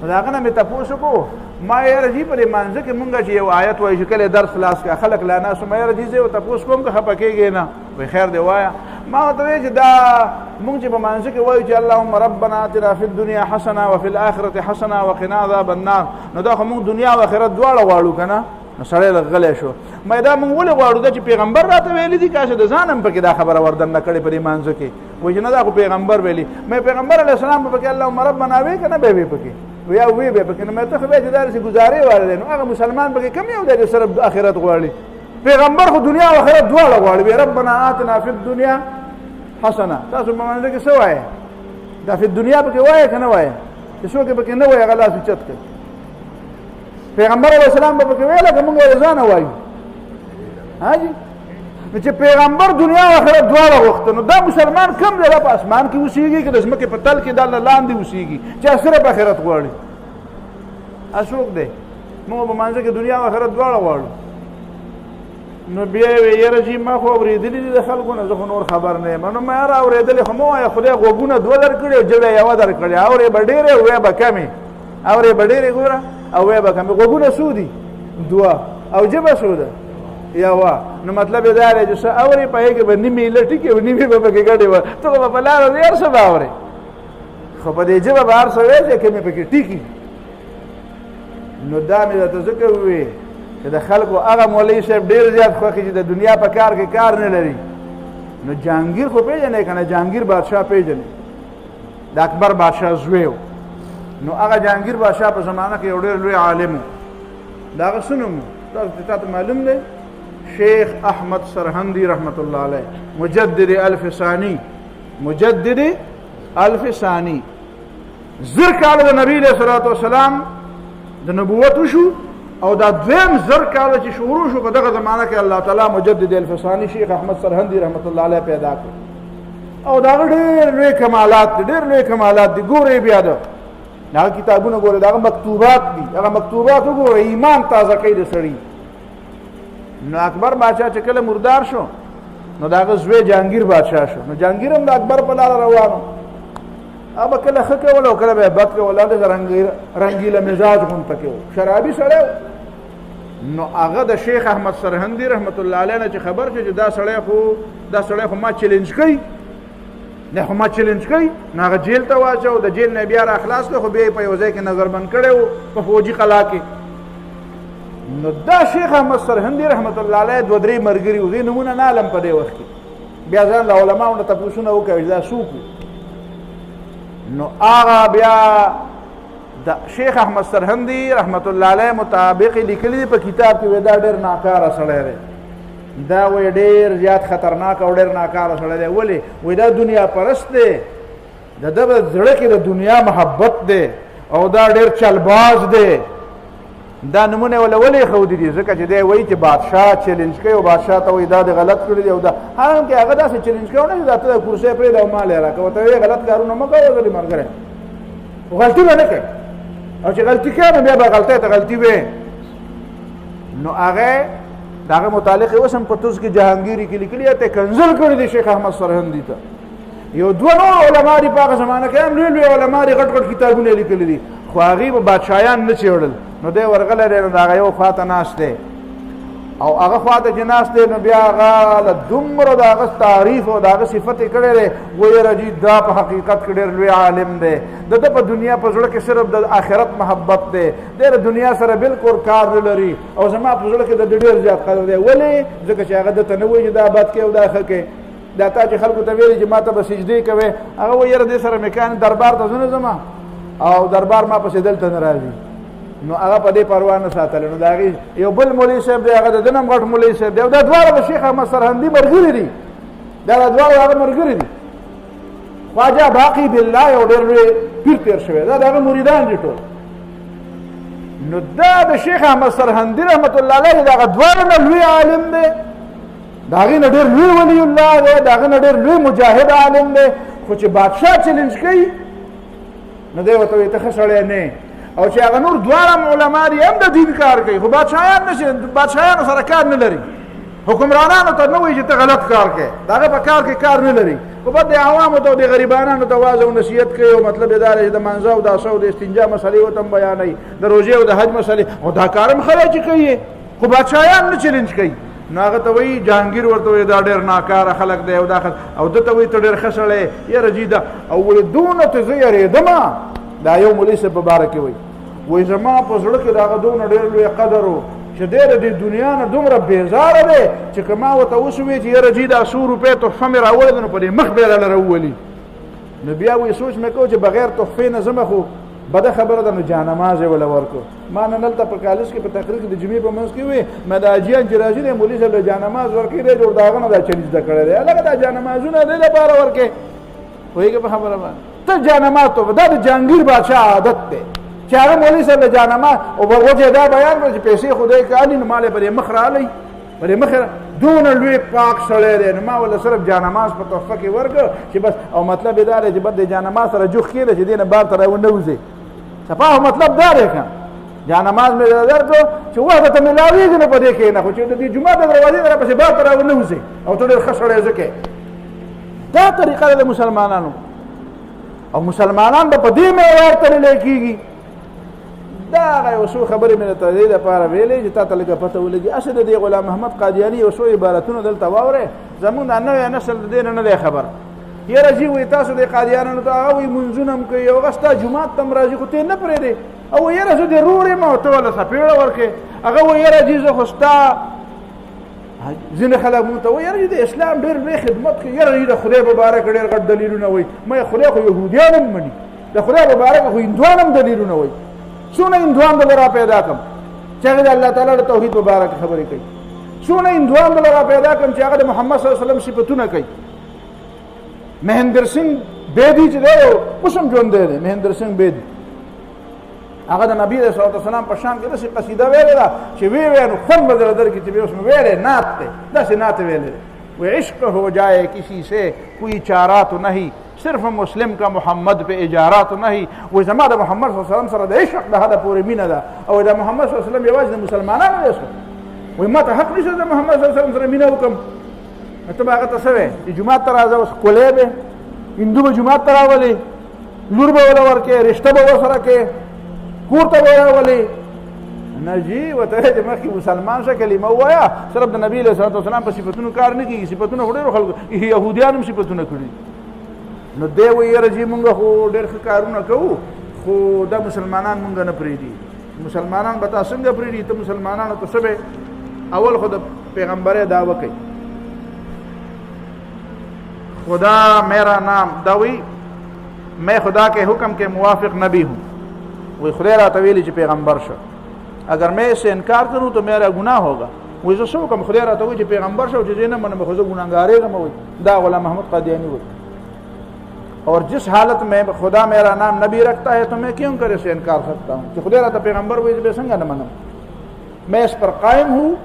نو د هغه نه مې تپوس وکړو ما یاره جي په دې مانځه کې مونږ چې یو آیت وایي چې کله درس خلاص کړه خلک لا ناسو ما یاره جي زه ورته تپوس کوم که خفه کېږې نه وایي خیر دی وایه ما ورته وایي چې دا مونږ چې په مانځه کې وایو چې اللهم ربنا اتنا فی الدنیا حسنه وفي الاخرة حسنه وقنا عذاب النار نو دا خو مونږ دنیا او آخرت دواړه غواړو که نه نو سړی لږ غلی شو ما دا مونږ ولې غواړو دا چې پیغمبر راته ویلي دي کاسه د ځان هم پکې دا خبره وردن نه کړې په دې مانځه کې وایي چې نه دا خو پیغمبر ویلي مې پیغمبر علیه السلام به پکې اللهم ربنا وی که نه به وی پکې ویا وی به پکې نو مې ته خو بیا چې داسې ګزارې واله دی نو هغه مسلمان پکې کم یو دی چې صرف آخرت غواړي پیغمبر خو دنیا او آخرت دواړه غواړي وی ربنا آتنا فی الدنیا حسنه تاسو په مانځه کې څه وایې دا فی الدنیا پکې وایې که نه وایې چې څوک یې پکې نه وایي هغه لاس اوچت کړي پیغمبر علیه السلام به پکې ویله که مونږ یې ځانه وایو ها جي نو چې پیغمبر دنیا او آخرت دواړه غوښته نو دا مسلمان کم ځای په اسمان کې اوسېږي که د ځمکې په تل کې دا لاندې اوسېږي چې صرف آخرت غواړي څوک دی موږ په مانځه کې دنیا او آخرت دواړه غواړو نو بیا یې ویې یاره جي ما خو اورېدلي دي د خلکو نه زه خو نور خبر نه یم نو ما یاره اورېدلې خو مه وایه خدای غوږونه دوه درکړي او ژبه یوه درکړې اورې به ډېرې ویې به کمې اورې به ډېرې ګوره او ویې به کمې غوږونه څو دي دوه او ژبه څو ده یوه نو مطلب یې دا دی چې څه اورې په هغې کې به نیمې لټکې او نیمې به پکې ګډې وه ته خو به په لاره ځې هر څه به اورې خو په دې ژبه به هر څه ویې چې کمې پکې ټیکي نو دا مې درته ځکه وویې چې د خلکو هغه مولوي صاحب ډېر زیات خوښي چې د دنیا په کار کې کار نه لري نو جهانګیر خو پېژنې که نه جهانګیر بادشاه پېژنې د اکبر بادشاه زوی و نو هغه جهانګیر بادشاه په زمانه کې یو ډېر لوی عالم و د هغه څه نوم و تا ته معلوم دی شیخ احمد سرهندی رحمت الله علیه مجدد الف ثانی مجدد الف ثانی زر کاله د نبی علیه الصلاة والسلام د نبوت وشو او دا دویم زر کاله چې شروع شو په دغه زمانه کې الله تعالی مجدد الف ثانی شیخ احمد سرهندی رحمت الله علیه پیدا کړ او دا ډېر لوی کمالات دي ډېر لوی کمالات دي ګورئ بیا دا کتابونه ګورئ دا مکتوبات دي هغه مکتوبات وګورئ ایمان تازه کوي د سړي نو اکبر بادشاه چې کله مردار شو نو د هغه زوی جهانګیر بادشاه شو نو جهانګیر هم د اکبر په لاره روان و هغه به کله ښه کول او کله به یې بد کول هغه رنګیله مزاج غونته کې و شرابي سړی نو هغه د شیخ احمد سرهندي رحمت الله علیه نه چې خبر شو چې دا سړی خو ما چیلنج کوي دا خو ما چیلنج کوي نو هغه جیل ته واچو د جیل نه بیا را خلاص کړه خو بیا یې په یو ځای کې نظربند کړی و په فوجي قلا کې نو دا شیخ احمد سرهندي رحمت الله علیه دوه درې ملګري وو دې نومونه نه علم په دې وخت کې بیا ځان له علماو نه تپوسونه وکړي دا څوک نو هغه بیا د شیخ احمد سرهندي رحمت الله علیه مطابق لیکلي په کتاب کې دا ډېر ناکاره سړی دی دا وایي ډېر زیات خطرناک او ډېر ناکاره سړی دی ولې وایي دا دنیا پرست دی د ده په زړه کې د دنیا محبت دی او دا ډېر چلباز دی. دا نمونه ولا ولې ښودي دي ځکه چې دی وایي چې بادشاه چیلنج کوي او بادشاه ته وایي دا د غلط کړي دي او دا حالانکې هغه داسې چیلنج کوي نه چې دا ته د کرسۍ پرېږده او مال یې راکړه ورته وایي غلط کارونه مه کوه غلي ملګری غلطي به نه کوي او چې غلطي کوي نو بیا به غلطۍ ته غلطي وي. نو هغه د هغه متعلق اوس هم په توس کې جهانګیري کې لیکلي ته کنزل کړي دي شیخ احمد سرهندي ته. یو دوه نور علما دي په هغه زمانه کې هم لوی لوی علما دي غټ غټ کتابونه لیکلي دي خو هغې به بادشاهیان نه څېړل. نو دی ورغلی دی نو د هغه یو خوا ته ناست دی او هغه خوا ته چې ناست دی نو بیا هغه له دومره د هغه تعریف او د هغه صفت یې کړی دی ویره جي دا په حقیقت کې ډېر لوی عالم دی. د ده په دنیا په زړه کې صرف د آخرت محبت دی. دی د دنیا سره بلکل کار نه لري او زما په زړه کې د ډېر زیات قدر دی. ولې؟ ځکه چې هغه دته نه وایي چې دا بد کوي او دا ښه کوي. دا تا چې خلکو ته ویلي چې ما ته به سجدې کوې هغه وایي یاره دې سره مې کان دربار ته زه نه ځم او دربار ما پسې دلته نه راځي. نو هغه په دې پروا نه ساتله. نو د هغې یو بل مولوي صاحب دی هغه د ده نه هم غټ مولوي صاحب دی او دا دواړه د شیخ احمد سرهندي ملګري دي. دا د دواړو هغه ملګري دي. خواجه باقي بالله یو ډېر لوی پیر تېر شوی دا د هغه مریدان دي ټول. نو دا د شیخ احمد سرهندي رحمت الله علیه د هغه دواړو نه لوی عالم دی د هغې نه ډېر لوی ولی الله دی د هغه نه ډېر لوی مجاهد عالم دی. خو چې بادشاه چلنج کوي نو دی ورته وایي ته ښه سړی نه او چې هغه نور دواړه علما دي هم د دین کار کوي خو بادشاهیان نشي بادشاهیانو سره کار نه لري. حکمرانانو ته نه وایي چې ته غلط کار کوې د هغه په کار کې کار نه لري خو بد د عوامو ته او د غریبانانو ته واعظ او نصیحت کوي او مطلب یې دا دی چې د منځه او د عصا او د استنجا مسلې ورته هم بیانوي د روژې او د حج مسلې او دا کار هم ښه دی چې کوي خو بادشاهیان نه چلنج کوي. نو هغه ته وایي جهانګیر ورته وایي دا ډېر ناکاره خلک دی او دا او ده ته وایي ته ډېر ښه سړی یاره جي دا او وایي دونه ته زه یېرېدم دا یو مولوي صاحب په باره کې وایي وایي زما په زړه کې د هغه دونه ډېر لوی قدر و چې دی د دې دنیا نه دومره بېزاره دی چې که ما ورته اوس ووایي چې یاره جي دا 100 روپۍ تحفه مې راوړې ده نو په دې مخ به یې راله راوولي. نو بیا وایي سوچ مې کوو چې بغیر تحفې نه ځمه خو بده خبره ده نو جانماز یې وله ورکړو. ما نن هلته په کالج کې په تقریر کې د جمعې په منځ کې وایي ما د حاجیان چې راځي دی مولوي صاحب له جانماز ورکوي دی جوړ د هغه نه دا چلي زده کړی دی هلکه دا جانمازونه دې لپاره ورکوې پوهېږې په خبره باندې ته جانماز ته دا د جهانګیر بادشاه عادت دی چې هغه مولوي صاحب له جانماز او وجه دا بیان کړه چې پیسې خدای کالي نو مال یې پرې مخ رالی پرې مخ دونه لوی پاک سړی دی نو ما وله صرف جانماز په تحفه کې ورکړ چې بس او مطلب یې دا دی چې بد د جانماز سره جوخ کېده چې دې نه بار ته راونه وځې صفا مطلب دا دی که جانماز مې درکړو چې وخت ته میلاوېږي نو په دې کښېنه خو چې د دې جومات د دروازې نه راپسې بار ته راونه وځې او ته ډېر ښه سړی ځکې دا طریقه ده د مسلمانانو او مسلمانان به په دې معیار تللی کېږي. دا هغه یو څو خبرې مې درته دې دپاره ویلې چې تا ته لږه پته ولګي. اصل د دې غلام محمد قادیاني یو څو عبارتونه دلته واورې زمونږ دا نوی نسل د دې نه نه دی خبر یاره جي وایي تاسو د قادیانانو ته هغه وایي مونځونه هم کوي او هغه ستا جومات ته هم راځي خو ته یې نه پرېږدې او وایي یاره زه دې رور یم او ته وله څپېړه ورکړې هغه وایي یاره جي زه خو ستا ځینې خلک مونږ ته وایي یاره جي د اسلام ډېر لوی خدمت کوي یاره جي د خدای په باره کې ډېر غټ دلیلونه وایي ما خدای خو یهودیان هم مني د خدای په باره کې خو هندوان هم دلیلونه وایي څونه هندوان دله را پیدا کړم چې هغه د الله تعالی د توحید په باره کې خبرې کوي څونه هندوان دله را پیدا کړم چې هغه د محمد صلی الله علیه وسلم صفتونه کوي. مهندر سنگھ بیدی چې دی اوس هم ژوندی دی مهندر سنگھ بیدی هغه د نبي علیه صلات وسلام په شان کې داسې قصیده ویلې ده چې وی نو خوند به درته درکړي چې بیا اوس مې ویلې نعت دی داسې نعت یې ویلې وہ عشق ہو جائے کسی سے کوئی چارہ تو نہیں صرف مسلم کا محمد پہ اجارہ تو نہیں وہ زما د محمد صلی الله علیه وسلم سره د عشق د هدا پورې مینه ده او د محمد صلی الله علیه وسلم یوازې د مسلمانانو دی وایي ما ته حق نشته د محمد صلی الله علیه وسلم سره مینه وکړم ته به هغه ته څه وایې چې جومات ته راځه اوس ښکلی به هندو به جومات ته راولې لور به وله ورکې رشته به ورسره کې کور ته به راولې نه جي ورته وایي چې مخکې مسلمان شه کلمه ووایه صرف د نبي علیه صلات وسلام په صفتونو کار نه کېږي صفتونه خو ډېرو خلکو یهودیان هم صفتونه کړي نو دی وایي یاره جي مونږ خو ډېر ښه کارونه کوو خو دا مسلمانان مونږ نه پرېږدي مسلمانان به تا څنګه پرېږدي ته مسلمانانو ته څه به اول خو د پیغمبرۍ دعوه کوي خدا میرا نام داوی میں خدا کے حکم کے موافق نبی ہوں وہی خدا را طویلی چی پیغمبر شو اگر میں اس سے انکار کروں تو میرا گناہ ہوگا وہی سو حکم خدا را طویلی چی پیغمبر شو چی زینم من بخوزو گناہگارے گا موی دا غلام محمد قادیانی ہوئی और जिस हालत में खुदा मेरा नाम नबी रखता है तो मैं क्यों करे से इनकार सकता हूँ कि खुदा पैगम्बर हुई संगा न मनम। मैं इस पर कायम हूँ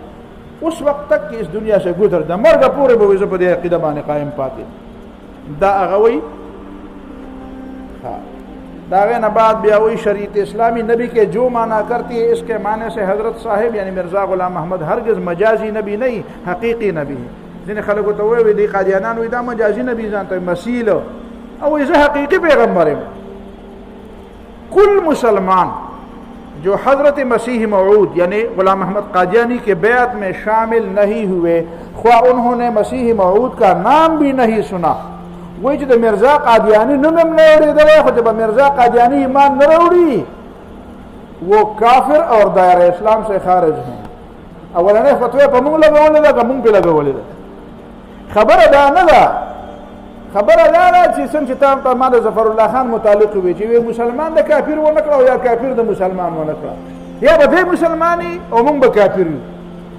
उस वक्त तक कि इस दुनिया से गुजर जा मर गा पूरे भविष्य पर अकीदा बाने कायम पाते दा अगवई। हाँ दागे नबाद ब्यावी शरीत इस्लामी नबी के जो माना करती है इसके माने से हज़रत साहिब यानी मिर्ज़ा ग़ुलाम अहमद हरगिज़ मजाजी नबी नहीं हकीकी नबी है। जिन खलक तो वे विदी कादियानान विदा मजाजी नबी जानते हैं मसील और इसे हकीकी पैगम्बर है। कुल मुसलमान जो हज़रत मसीह मऊद यानी ग़ुलाम अहमद कादियानी के बैत में शामिल नहीं हुए, ख्वा उन्होंने मसीह मऊद का नाम भी नहीं सुना, वही जो मिर्ज़ा कादियानी नुनम नहीं उड़ी दे खुद मिर्ज़ा कादियानी ईमान न उड़ी वो काफिर और दायरा इस्लाम से खारिज हैं। अवल ने फतवे पर मुंह लगा बोले का मुंह पे लगा बोले खबर अदा न दा खबर अदा चीसन चिताब पर मारे जफरुल्लाह खान मुतालिक हुई जी वे मुसलमान ने काफिर वो नकड़ा या काफिर द मुसलमान वो नकड़ा या बधे मुसलमानी और मुंह ब काफिर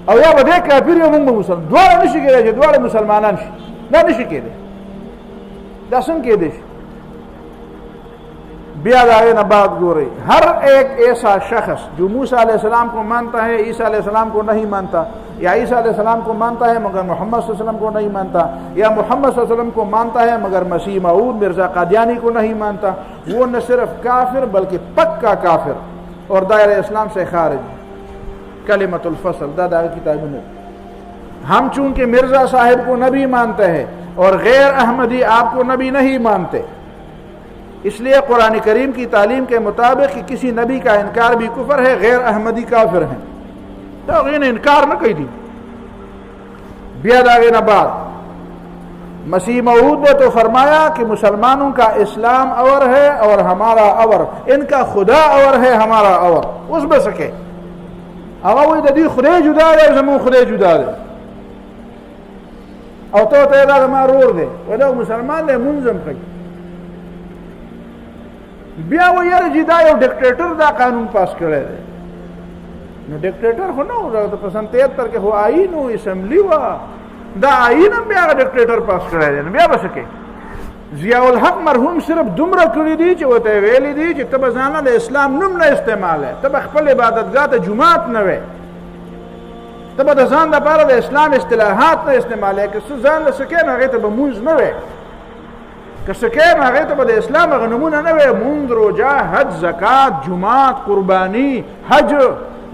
और या बधे काफिर और मुंह मुसलमान द्वारा निशी के द्वारा मुसलमानान ना निशी के दसन के देश ब्यादाए नबाद गोरे। हर एक ऐसा शख्स जो मूसा अलैहिस्सलाम को मानता है ईसा अलैहिस्सलाम को नहीं मानता, या ईसा अलैहिस्सलाम को मानता है मगर मोहम्मद सल्लल्लाहु अलैहि वसल्लम को नहीं मानता, या मोहम्मद सल्लल्लाहु अलैहि वसल्लम को मानता है मगर मसीह मऊद मिर्ज़ा कादियानी को नहीं मानता, वो न सिर्फ काफिर बल्कि पक्का काफिर और दायरा इस्लाम से खारिज। कलिमतुल फ़स्ल दादा किताब में हम चूंकि मिर्ज़ा साहिब को नबी मानते हैं और गैर अहमदी आपको नबी नहीं मानते, इसलिए कुरान करीम की तालीम के मुताबिक कि किसी नबी का इनकार भी कुफर है, गैर अहमदी काफिर हैं। तो इन्हें इनकार न कही दी बेदागे नबाद। मसीह मऊद ने तो फरमाया कि मुसलमानों का इस्लाम अवर है और हमारा अवर, इनका खुदा अवर है हमारा अवर, उस में सके अब वही ददी खुदे जुदा दे जमू खुदे जुदा दे और तो तेरा रोर दे वो मुसलमान ने मुंजम कही बिया वो यार जिदा डिक्टेटर दा कानून पास करे नो डिक्टेटर हो ना तो पसंद 73 के हो आईन हो असेंबली हुआ दा आईन बिया डिक्टेटर पास करे बिया बस के जियाउल हक मरहूम सिर्फ दुमरा करी दी वो ते वेली दी तब जाना ले इस्लाम नुम न इस्तेमाल है तब खपल इबादतगाह ते जुमात न वे तब दजान दा पारा इस्लाम इस्तिलाहात न इस्तेमाल है कि सुजान सके न गए तब मुंज न वे कसके मागे तो बद इस्लाम नमूना न वे मुंद रोजा हज ज़कात जुमात कुर्बानी हज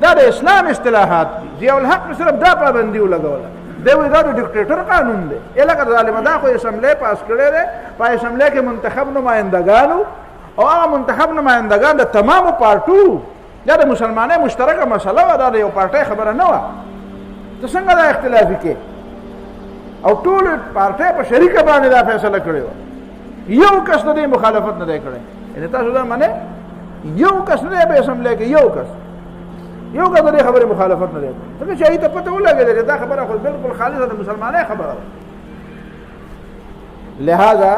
दाद इस्लाम इस्तिलाहात जियाउल हक में सिर्फ दा पाबंदी लगावला दे वो दा डिक्टेटर कानून दे एला का जालिम दा कोई असम्बली पास करे रे पा असम्बली के मुंतखब नुमाइंदगान और मुंतखब नुमाइंदगान द तमाम पार्टू या द मुसलमाने मुश्तरक मसला दा दे पार्टी खबर न हुआ तो संग दा इख्तिलाफी के और टोल पार्टी पर शरीक बाने दा फैसला करे यो कस न मुखालफत न दे करे तासुदा माने यो कस न दे असम्बली के यो कस यो का दे खबर मुखालफत न दे तो चाहिए तो पता लगे दे दा खबर खुद बिल्कुल खालिस मुसलमान है खबर। लिहाजा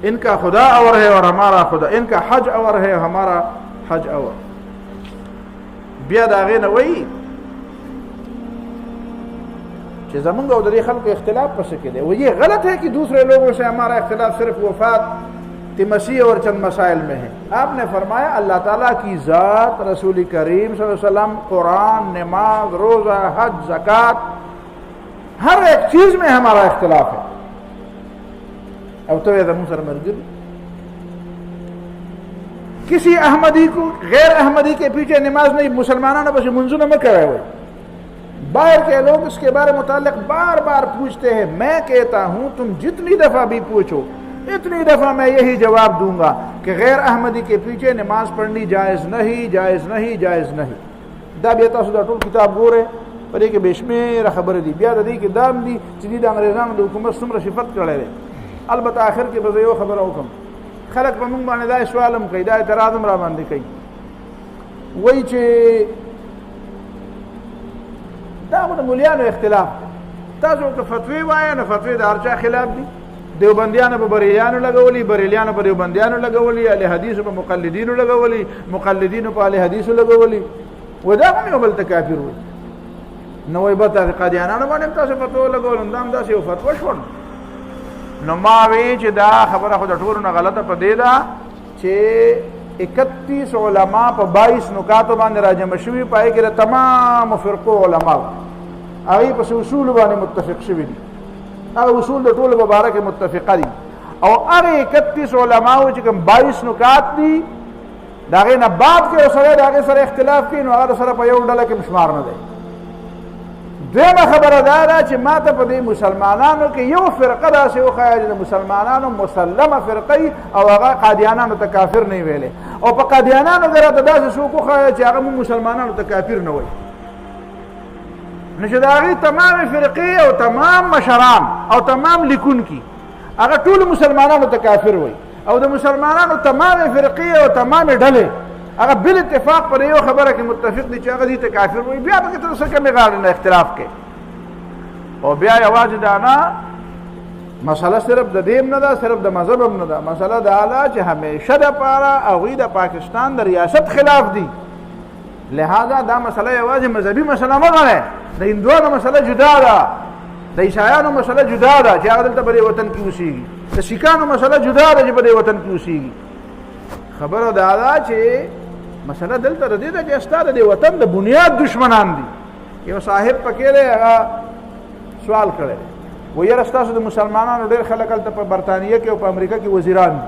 इनका खुदा अवर है और हमारा खुदा, इनका हज अवर है हमारा हज अवर। बियाद आगे न वही जमंगा उधर खल के इख्तिलाफ पर सके वो ये गलत है कि दूसरे लोगों से हमारा इख्तिलाफ सिर्फ वफात मसीह और चंद मसाइल में है। आपने फरमाया अल्लाह ताला की ज़ात, रसूल करीम सल्लल्लाहु अलैहि वसल्लम, कुरान, नमाज, रोज़ा, हज, ज़कात, हर एक चीज़ में हमारा इख्तिलाफ है। अब तो ये मुसर मर्जिल किसी अहमदी को गैर अहमदी के पीछे नमाज नहीं, मुसलमानों ने बस मंजूर न कराए हुए। बाहर के लोग इसके बारे मुतालिक बार बार पूछते हैं, मैं कहता हूं तुम जितनी दफा भी पूछो इतनी दफा मैं यही जवाब दूंगा कि गैर अहमदी के पीछे नमाज पढ़नी जायज़ नहीं, जायज़ नहीं, जायज़ नहीं। दाबियता सुधा टोल किताब गोरे पर एक बेशमेर खबर दी बिया दी कि दाम दी चीज अंग्रेजान हुकूमत सुमर सिफत करे रहे अलबत् आखिर के बजे वो खबर हुकम खलक पर मुंग बाने दा सवालम कई दा एतराज़म रा बांधी कई वही चे दा मतलब मुलियानो इख्तिलाफ ताजो के फतवे वाया न फतवे दा अर्चा खिलाफ दी देवबंदियान पर बरेलियानो लगवली, बरेलियानो पर देवबंदियानो लगवली, अहले हदीस पर मुक़ल्लिदीनो लगवली, मुक़ल्लिदीनो पर अहले हदीस लगवली वदा में बल तकाफिर हुई न वही बता कादियाना माने ता से फतवा लगवल अंदाम दा से फतवा छोड़ نو ما وی چې دا خبره خو د ټولو نه غلطه پدې ده چې 31 علما په 22 نکاتو باندې راجمع شوي پای کې تمام فرقو علما هغه په اصول باندې متفق شوي دي هغه اصول د ټولو مبارک متفقه دي او هغه 31 علما چې کوم 22 نکات دي داغه نه بعد کې سره داغه سره اختلاف کین او هغه سره په یو ډله کې مشمار نه دی دغه خبره ده چې ماته په دې مسلمانانو کې یو فرقه راسي او خایج د مسلمانانو مسلمه فرقه او هغه قادیانانو ته کافر نه ویلې او په قادیانانو درته داسې شو کو خایج چې هغه مسلمانانو ته کافر نه وي نشداغي تمام فرقه او تمام مشران او تمام لیکون کی هغه ټول مسلمانانو ته کافر وي او د مسلمانانو تمام فرقه او تمام ډلې هغه بل اتفاق پر یو خبره کې متفق دي چې هغه دي ته کافر وي بیا به تر څه کمی غاړه نه اختلاف کې او بیا یوازې دا نه مسله صرف د دین نه ده صرف د مذهب نه ده مسله دا ده چې همیشه د پاره او د پاکستان د ریاست خلاف دي لہذا دا مسله یوازې مذهبي مسله نه ده د هندوانو مسله جدا ده د عیسایانو مسله جدا ده چې هغه دلته په وطن کې اوسېږي د سیکانو مسله جدا ده چې په وطن کې اوسېږي خبره دا ده چې مسله دلته د دې د استاد د وطن د بنیاد دشمنان دي یو صاحب پکې هغه سوال کړی و یاره ستاسو د مسلمانانو ډېر خلک هلته په برطانیه کې او په امریکا کې وزیران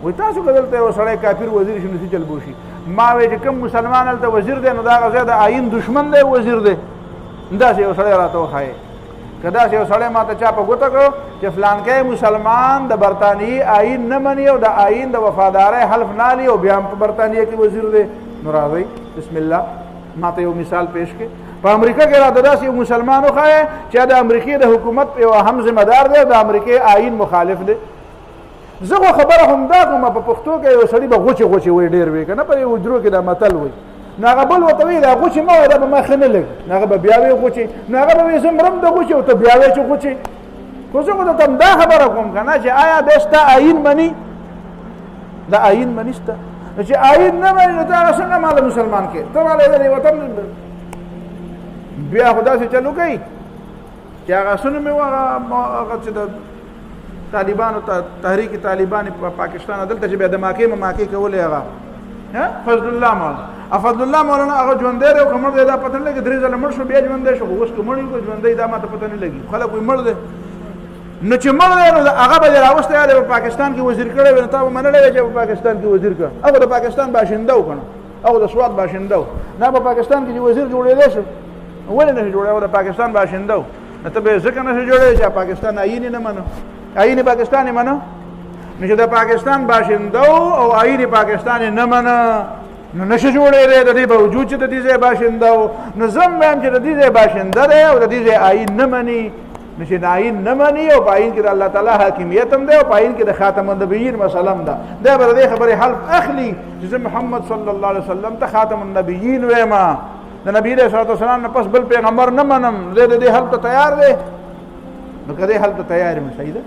وایي تاسو که دلته یو سړی کافر وزیر شي نو څه چل بوشي ما وایي چې کوم مسلمان هلته وزیر دی نو د هغه ځای د آیین دشمن دی وزیر دی داسې یو سړی راته وښایې که داسې یو سړی ما ته چا په ګوته کړو چې فلانکی مسلمان د برطانیې آیین نه مني او د آیین د وفادارۍ حلف نه لي او بیا هم په برطانیه کې وزیر دی نو راځئ بسم الله ما ته یو مثال پیش کړي په امریکا کې راته داسې یو مسلمان وښایې چې د امریکې د حکومت یو اهم ذمه دار دی د امریکې آیین مخالف دی زه خو خبره همدا کوم په پښتو کې یو سړي به غوچې غوچې وایي ډېر وایي که نه په یو حجرو کې دا متل وایي نو هغه بل ورته وایي دا غوچې مه وایه دا به ما ښه نه لګي نو هغه به بیا وایي غوچې نو هغه به وایي زه مرم د غوچې او ته بیا وایې چې غوچې خو زه خو درته همدا خبره کوم که نه چې آیا دی ستا آیین مني دا آیین مني ستا نو چې آیین نه مني نو ته هغه څنګه ماله مسلمان کې ته ماله د وطن بیا خو داسې چل وکړئ چې هغه څه نوم یې و هغه چې د طالبانو تحریک طالبان په پاکستان دلته چې بیا د ماکې مماکې کولې هغه فضل الله مولانا فضل الله مولانا هغه ژوندی دی او که مړ دی دا پته نه لګي 3 ځله مړ شو بیا ژوندی شو خو اوس که مړ وي که ژوندی دا ماته پته نه لګي خلک وایي مړ دی نو چې مړ دی نو هغه به دې راوستی یا په پاکستان کې وزیر کړی وي نو تا به منلی وی چې په پاکستان کې وزیر کړه هغه د پاکستان باشنده و که نه هغه د سوات باشنده و نه په پاکستان کې چې وزیر جوړېدی شو ولې نه شي جوړی د پاکستان باشنده و نو ته به یې ځکه نه شي جوړی چې پاکستان آیین یې نه منو آیین پاکستان یې منو نو چې د پاکستان باشنده او آیین پاکستان یې نه منه نو نشي جوړېدی د دې باوجود چې د دې ځای باشنده و نو زه هم وایم چې د دې ځای باشنده دی او د دې ځای آیین نه مني نو چې د آیین نه مني او په آیین کې د الله تعالی حاکمیت هم دی او په آیین کې د خاتم النبیین مسله هم ده دا به د دې خبرې حلف اخلي چې زه محمد صلی الله علیه وسلم ته خاتم النبیین وایم د نبی علیه الصلوة والسلام نه پس بل پیغمبر نه منم زه د دې حل ته تیار دی نو که دې حل ته تیار یم صحیح ده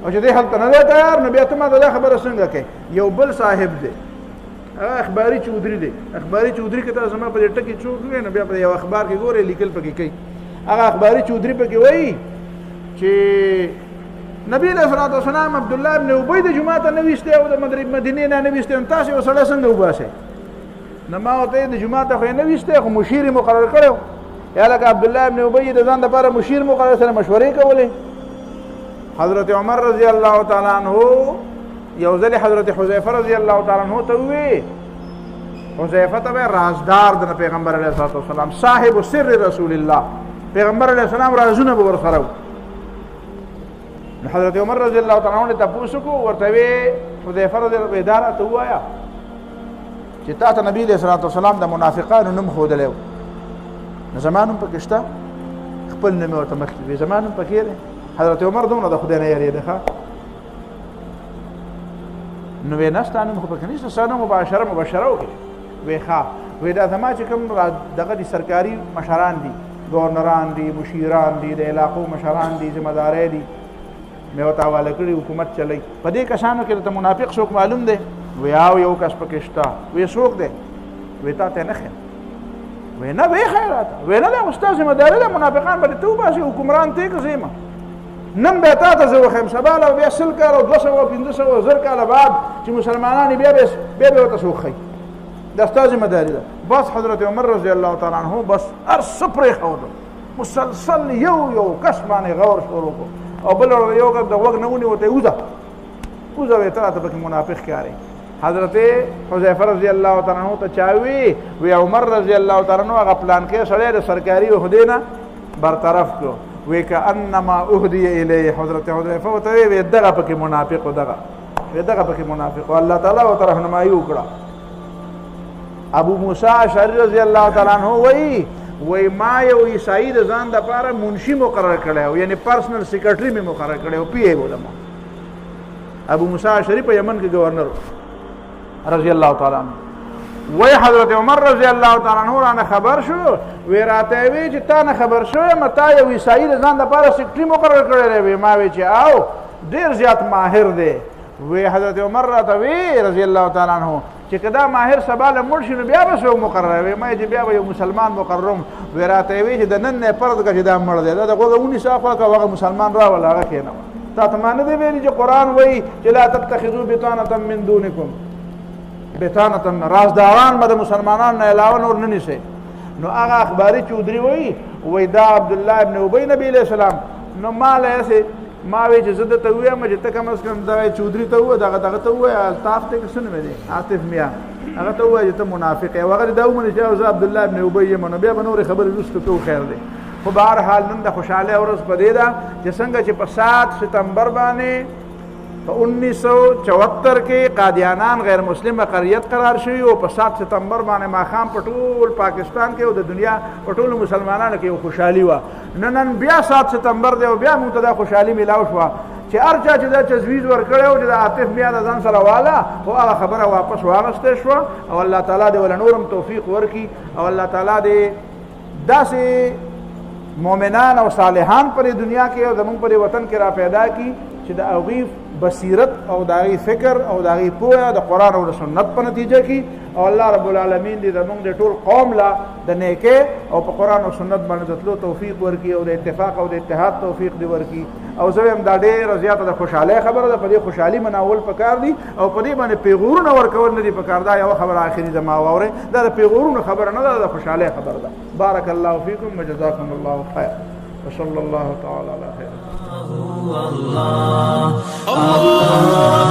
او چې دې حل ته نه دی تیار نو بیا ته ما ته دا خبره څنګه کوې یو بل صاحب دی هغه اخباري چودري دی اخباري چودري که تاسو زما په دې ټکي چوک کړئ نو بیا په یو اخبار کې ګورئ لیکل پکې کوي هغه اخباري چودري پکې وایي چې نبی علیه الصلوة والسلام عبدالله ابن ابی د جومات نه ویستی او د مدینې نه ویستی نو تاسو یو سړی څنګه وباسئ نو ما ورته د جومات خو یې نه ویستی خو مشیر یې مقرر کړی و یا لکه عبدالله ابن ابی د ځان دپاره مشیر مقرر سره مشورې کولې حضرت عمر رضی الله تعالی عنه یو ځلې حضرت حذیفه رضی الله تعالی عنه ته ووی حذیفه ته وی رازدار د پیغمبر علیه الصلوة والسلام صاحب سر رسول الله پیغمبر علیه السلام رازونه به ورسره و حضرت عمر رضی الله تعالی عنه تپوس وکړو ورته وی حذیفه رضی الله عنه اداره ته ووایه چې تا ته نبی علیه الصلوة والسلام د منافقانو نوم ښودلی و نو زما نوم پکې شته خپل نوم یې ورته مخکې وي زما نوم پکې دی حضرت عمر دومره د خدای نه یېرېده ښه نو وی نه ستا نوم خو پکې نشته ستا نوم مباشره وکړې وی ښه وی دا زما چې کوم دغه دي سرکاري مشران دي ګورنران دي مشیران دي د علاقو مشران دي ذمهدارۍ دي مې ورته حواله کړي حکومت چلی په دې کسانو کې ورته منافق څوک معلوم دی وی او یو کس پکې شته وی څوک دی وی تا ته نه ښیم وینا وی خیراته وینا له استاد ذمہ داری ده منافقان باندې تو باسي حکمران ته کوزیما نن به تا ته زه وښیم سبا له بیا 100 کاله 200 500 زر کاله بعد چې مسلمانان بیا به ورته څه وښیي دا ستا ذمہ داري ده. بس حضرت عمر رضی الله تعالی عنہ بس هر څه پرېښود، مسلسل یو کس باندې غور شروع کړو او بل یو د وګ نه ونیو ته وځه وې ته پکې منافق ښکاري. حضرت حذیفه رضی الله تعالی عنہ ته چاوي وی عمر رضی الله تعالی عنہ هغه پلان کې سړی د سرکاري عہدې نه برطرف کړو. وی کانما اهدی الیه حضرت حذیفه ته وی دغه پکې منافق دغه پکې منافق الله تعالی او رحمایي وکړه. ابو موسی اشعری رضی الله تعالی عنہ وی ما یو عیسائی د ځان د لپاره منشي مقرر کړی، یعنی پرسنل سیکرټری می مقرر کړی، پی ای علماء. ابو موسی اشعری په یمن کې گورنر رضی الله تعالی عنہ. وی حضرت عمر رضی الله تعالی عنہ رانه خبر شو، وی راته وی چې تا نه خبر شو متا یو عیسائی د ځان د لپاره سیکرټری مقرر کړی دی. ما وی چې او ډیر زیات ماهر دی. وی حضرت عمر راته وی رضی الله تعالی عنہ چې کدا ماهر سبا له مړ شي نو بیا به څوک مقرر وي. ما چې بیا به یو مسلمان مقررم. وی راته وی چې د نن نه پرد که چې دا مړ دی دا دغه ونی صافه که هغه مسلمان راول هغه کېنه تا ته ما نه دی ویلي چې قرآن وایي چې لا تتخذوا بطانة من دونکم، بطانة رازداران به د مسلمانانو نه علاوه نور نه نیسئ. نو هغه اخباري چودري وایي دا عبدالله ابن ابی نبی علیہ السلام. نو ما له ما وی چې زه درته ووایم چې ته کم از کم دغه چودري ته ووایه دغه ته ووایه الطاف ته څه نوم دی عاطف میا هغه ته ووایه چې ته منافق یې او هغه دا ومني چې زه عبدالله ابن ابی یم نو بیا به نورې خبرې وروسته کوو خیر دی. خو بهرحال نن د خوشحالۍ ورځ په دې ده چې څنګه چې په 7 ستمبر باندې په 1974 کې قادیانان غیر مسلم اقلیت قرار شوي او په 7 ستمبر باندې ماښام په ټول پاکستان کې او د دنیا په ټولو مسلمانانو کې یو خوشحالي وه. نن بیا 7 ستمبر دی او بیا موږ ته دا خوشحالي میلاو شوه چې هر چا چې دا تجویز ورکړی و چې د عاطف بیا د ځان سره واله خو هغه خبره واپس واغستې شوه او الله تعالی دې ول نورم توفیق ورکړي او الله تعالی دې داسې مؤمنان او صالحان پر دنیا کې او زمونږ پر وطن کې را پیدا کی چې د هغوی بصیرت او د هغوی فکر او د هغوی پوهه د قرآن او د سنت په نتیجه کې او الله رب العالمین دې زمونږ د ټول قوم لا د نیکۍ او په قرآن او سنت باندې د تلو توفیق ورکړي او د اتفاق او د اتحاد توفیق دې ورکړي. او زه وایم دا ډېره زیاته د خوشحالۍ خبره ده. په دې خوشحالي مناول پکار دي او په دې باندې پیغورونه ورکول نه دي پکار. دا یوه خبره آخري زما واورئ دا د پیغورونو خبره نه ده، د خوشحالۍ خبره ده. بارک الله فیکم وجزاکم الله خیر وصلی الله تعالی علی خیر. الله